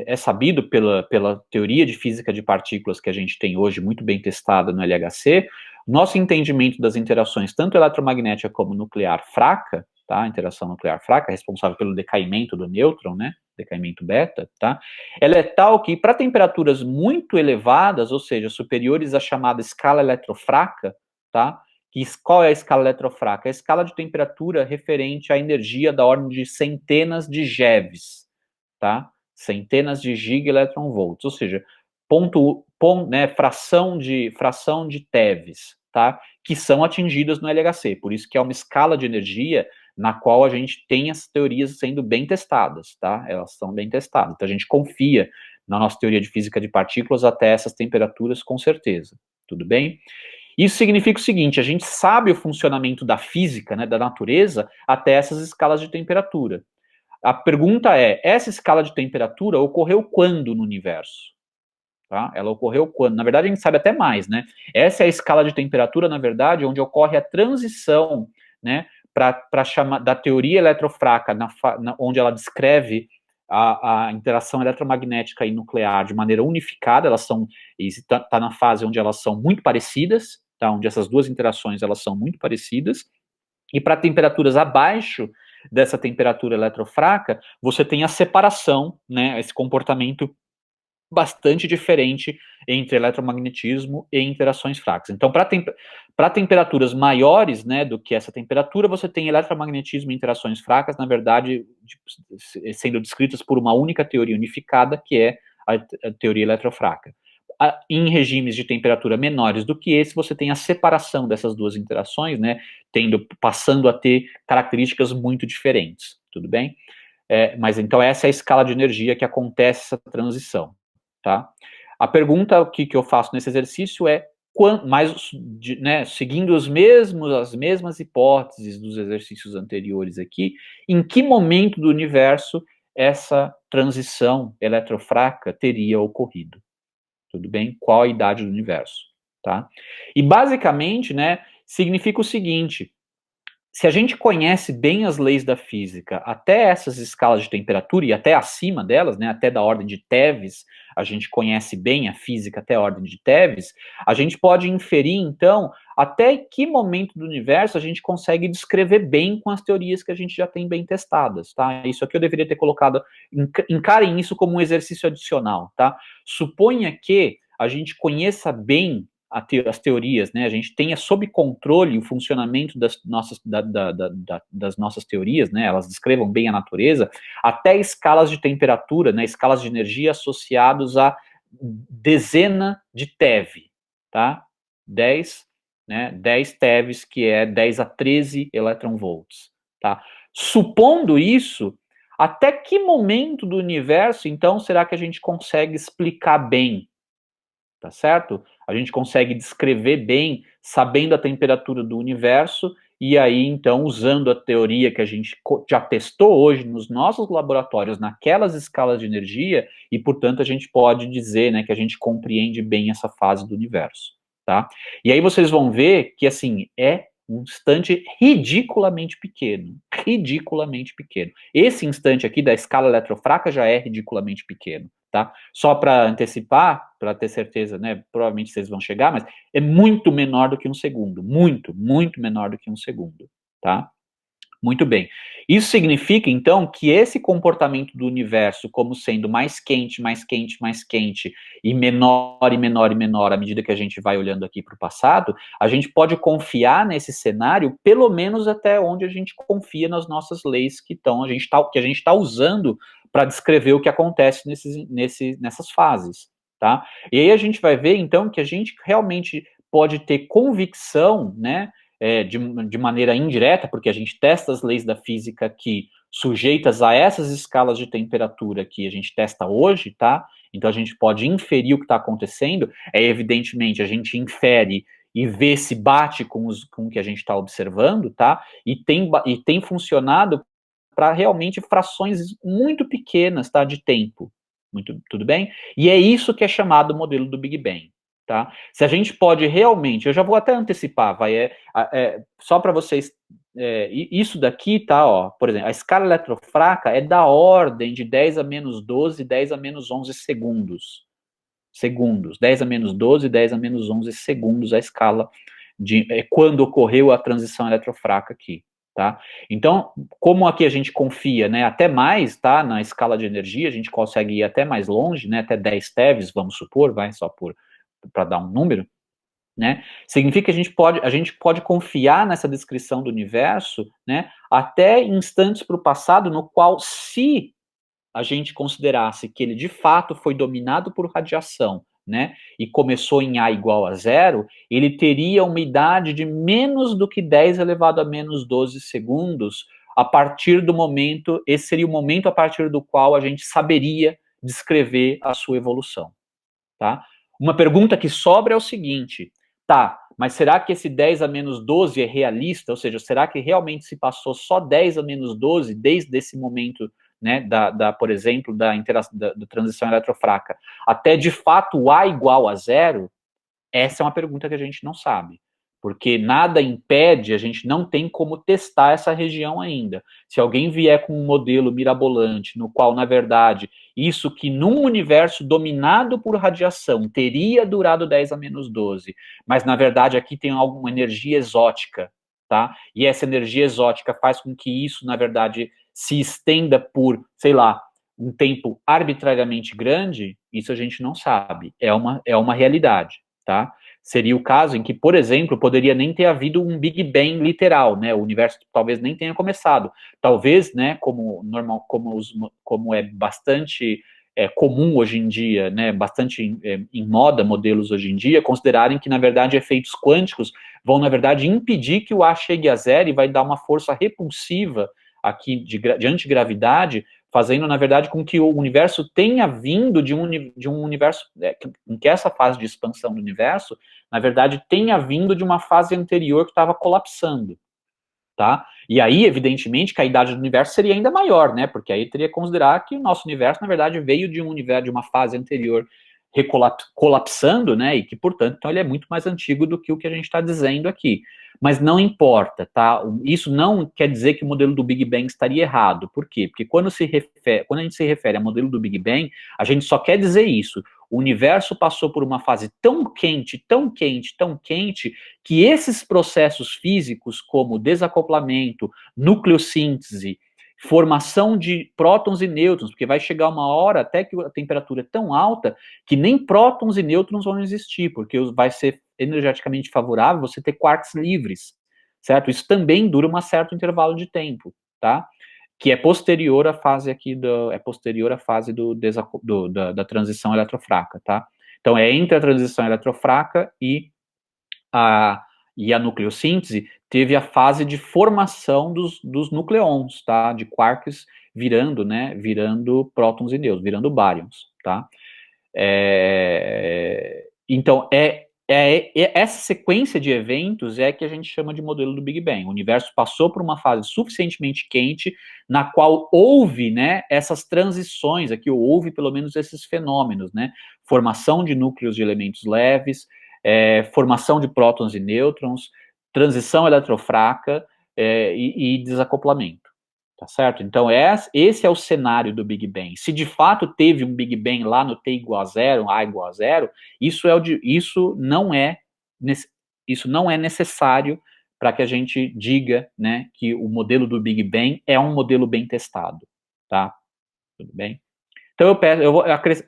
é sabido pela teoria de física de partículas que a gente tem hoje muito bem testada no LHC, nosso entendimento das interações, tanto eletromagnética como nuclear fraca, tá, a interação nuclear fraca, responsável pelo decaimento do nêutron, né, decaimento beta, tá, ela é tal que para temperaturas muito elevadas, ou seja, superiores à chamada escala eletrofraca, tá, qual é a escala eletrofraca? A escala de temperatura referente à energia da ordem de centenas de GeVs, tá? Centenas de gigaelectronvolts, ou seja, fração de TeVs, tá? Que são atingidas no LHC. Por isso que é uma escala de energia na qual a gente tem as teorias sendo bem testadas, tá? Elas são bem testadas. Então a gente confia na nossa teoria de física de partículas até essas temperaturas com certeza. Tudo bem? Isso significa o seguinte: a gente sabe o funcionamento da física, né, da natureza, até essas escalas de temperatura. A pergunta é: essa escala de temperatura ocorreu quando no universo? Tá? Ela ocorreu quando? Na verdade, a gente sabe até mais, né? Essa é a escala de temperatura, na verdade, onde ocorre a transição, né, para chamar da teoria eletrofraca, onde ela descreve a interação eletromagnética e nuclear de maneira unificada. Elas são, está na fase onde elas são muito parecidas, tá? Onde essas duas interações elas são muito parecidas. E para temperaturas abaixo dessa temperatura eletrofraca, você tem a separação, né, esse comportamento bastante diferente entre eletromagnetismo e interações fracas. Então, para temperaturas maiores, né, do que essa temperatura, você tem eletromagnetismo e interações fracas, na verdade, sendo descritas por uma única teoria unificada, que é a teoria eletrofraca. Em regimes de temperatura menores do que esse, você tem a separação dessas duas interações, né, passando a ter características muito diferentes, tudo bem? Mas então essa é a escala de energia que acontece essa transição, tá? A pergunta que eu faço nesse exercício é, né, seguindo as mesmas hipóteses dos exercícios anteriores aqui, em que momento do universo essa transição eletrofraca teria ocorrido? Tudo bem? Qual a idade do universo, tá? E basicamente, né, significa o seguinte: se a gente conhece bem as leis da física, até essas escalas de temperatura e até acima delas, né, até da ordem de Teves, a gente conhece bem a física até a ordem de Teves, a gente pode inferir, então, até que momento do universo a gente consegue descrever bem com as teorias que a gente já tem bem testadas, tá? Isso aqui eu deveria ter colocado, encarem isso como um exercício adicional, tá? Suponha que a gente conheça bem as teorias, né? A gente tenha sob controle o funcionamento das nossas teorias, né? Elas descrevam bem a natureza, até escalas de temperatura, né? Escalas de energia associados a dezena de TeV, tá? 10, né? 10 TeVs, que é 10 a 13 eletronvolts, tá? Supondo isso, até que momento do universo, então, será que a gente consegue explicar bem, tá certo? A gente consegue descrever bem, sabendo a temperatura do universo, e aí, então, usando a teoria que a gente já testou hoje nos nossos laboratórios, naquelas escalas de energia, e, portanto, a gente pode dizer, né, que a gente compreende bem essa fase do universo, tá? E aí vocês vão ver que, assim, é um instante ridiculamente pequeno. Ridiculamente pequeno. Esse instante aqui da escala eletrofraca já é ridiculamente pequeno, tá? Só para antecipar, para ter certeza, né? Provavelmente vocês vão chegar, mas é muito menor do que um segundo. Muito, muito menor do que um segundo, tá? Muito bem. Isso significa, então, que esse comportamento do universo como sendo mais quente, mais quente, mais quente, e menor, e menor, e menor, à medida que a gente vai olhando aqui para o passado, a gente pode confiar nesse cenário, pelo menos até onde a gente confia nas nossas leis que a gente está usando para descrever o que acontece nessas fases, tá? E aí a gente vai ver, então, que a gente realmente pode ter convicção, né, de maneira indireta, porque a gente testa as leis da física aqui, sujeitas a essas escalas de temperatura que a gente testa hoje, tá? Então a gente pode inferir o que está acontecendo, evidentemente a gente infere e vê se bate com o que a gente está observando, tá? E tem funcionado para realmente frações muito pequenas, tá? De tempo. Tudo bem? E é isso que é chamado modelo do Big Bang. Tá? Se a gente pode realmente, eu já vou até antecipar, só para vocês, isso daqui, tá, ó, por exemplo, a escala eletrofraca é da ordem de 10 a menos 12, 10 a menos 11 segundos. 10 a menos 12, 10 a menos 11 segundos a escala quando ocorreu a transição eletrofraca aqui. Tá? Então, como aqui a gente confia, né, até mais, tá, na escala de energia, a gente consegue ir até mais longe, né, até 10 TeVs, vamos supor, só para dar um número, né? Significa que a gente pode confiar nessa descrição do universo, né, até instantes para o passado, no qual, se a gente considerasse que ele de fato foi dominado por radiação, né, e começou em A igual a zero, ele teria uma idade de menos do que 10 elevado a menos 12 segundos, a partir do momento, esse seria o momento a partir do qual a gente saberia descrever a sua evolução, tá? Uma pergunta que sobra é o seguinte, tá, mas será que esse 10 a menos 12 é realista? Ou seja, será que realmente se passou só 10 a menos 12 desde esse momento, né, por exemplo, da transição eletrofraca, até de fato o A igual a zero? Essa é uma pergunta que a gente não sabe, porque nada impede, a gente não tem como testar essa região ainda. Se alguém vier com um modelo mirabolante, no qual, na verdade, isso que num universo dominado por radiação teria durado 10 a menos 12, mas na verdade aqui tem alguma energia exótica, tá? E essa energia exótica faz com que isso, na verdade, se estenda por, sei lá, um tempo arbitrariamente grande, isso a gente não sabe. É uma realidade, tá? Seria o caso em que, por exemplo, poderia nem ter havido um Big Bang literal, né? O universo talvez nem tenha começado. Talvez, né, como é bastante comum hoje em dia, né, bastante em moda modelos hoje em dia, considerarem que, na verdade, efeitos quânticos vão, na verdade, impedir que o A chegue a zero e vai dar uma força repulsiva aqui de antigravidade, fazendo, na verdade, com que o universo tenha vindo de um universo, em que essa fase de expansão do universo, na verdade, tenha vindo de uma fase anterior que estava colapsando, tá? E aí, evidentemente, que a idade do universo seria ainda maior, né? Porque aí teria que considerar que o nosso universo, na verdade, veio de um universo, de uma fase anterior colapsando, né, e que, portanto, então ele é muito mais antigo do que o que a gente está dizendo aqui. Mas não importa, tá? Isso não quer dizer que o modelo do Big Bang estaria errado. Por quê? Porque quando a gente se refere ao modelo do Big Bang, a gente só quer dizer isso. O universo passou por uma fase tão quente, tão quente, tão quente, que esses processos físicos, como desacoplamento, nucleossíntese, formação de prótons e nêutrons, porque vai chegar uma hora até que a temperatura é tão alta que nem prótons e nêutrons vão existir, porque vai ser energeticamente favorável você ter quarks livres, certo? Isso também dura um certo intervalo de tempo, tá? Que é posterior à fase aqui da transição eletrofraca, tá? Então é entre a transição eletrofraca e a nucleossíntese, teve a fase de formação dos nucleons, tá? De quarks virando prótons e nêutrons, virando bárions, tá? Então, essa sequência de eventos é que a gente chama de modelo do Big Bang. O universo passou por uma fase suficientemente quente, na qual houve, né, essas transições, aqui houve pelo menos esses fenômenos, né, formação de núcleos de elementos leves, formação de prótons e nêutrons, transição eletrofraca e desacoplamento. Tá certo? Então, esse é o cenário do Big Bang. Se de fato teve um Big Bang lá no T igual a zero, A igual a zero, isso não é necessário para que a gente diga, né, que o modelo do Big Bang é um modelo bem testado. Tá? Tudo bem? Então,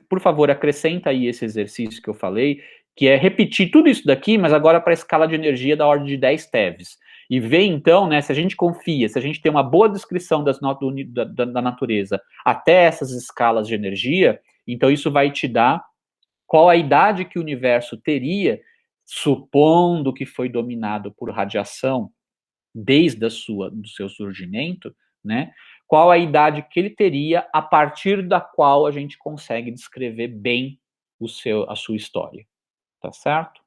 por favor, acrescenta aí esse exercício que eu falei, que é repetir tudo isso daqui, mas agora para a escala de energia da ordem de 10 TeVs. E ver, então, né, se a gente confia, se a gente tem uma boa descrição da natureza até essas escalas de energia, então isso vai te dar qual a idade que o universo teria, supondo que foi dominado por radiação desde do seu surgimento, né? Qual a idade que ele teria a partir da qual a gente consegue descrever bem a sua história, tá certo?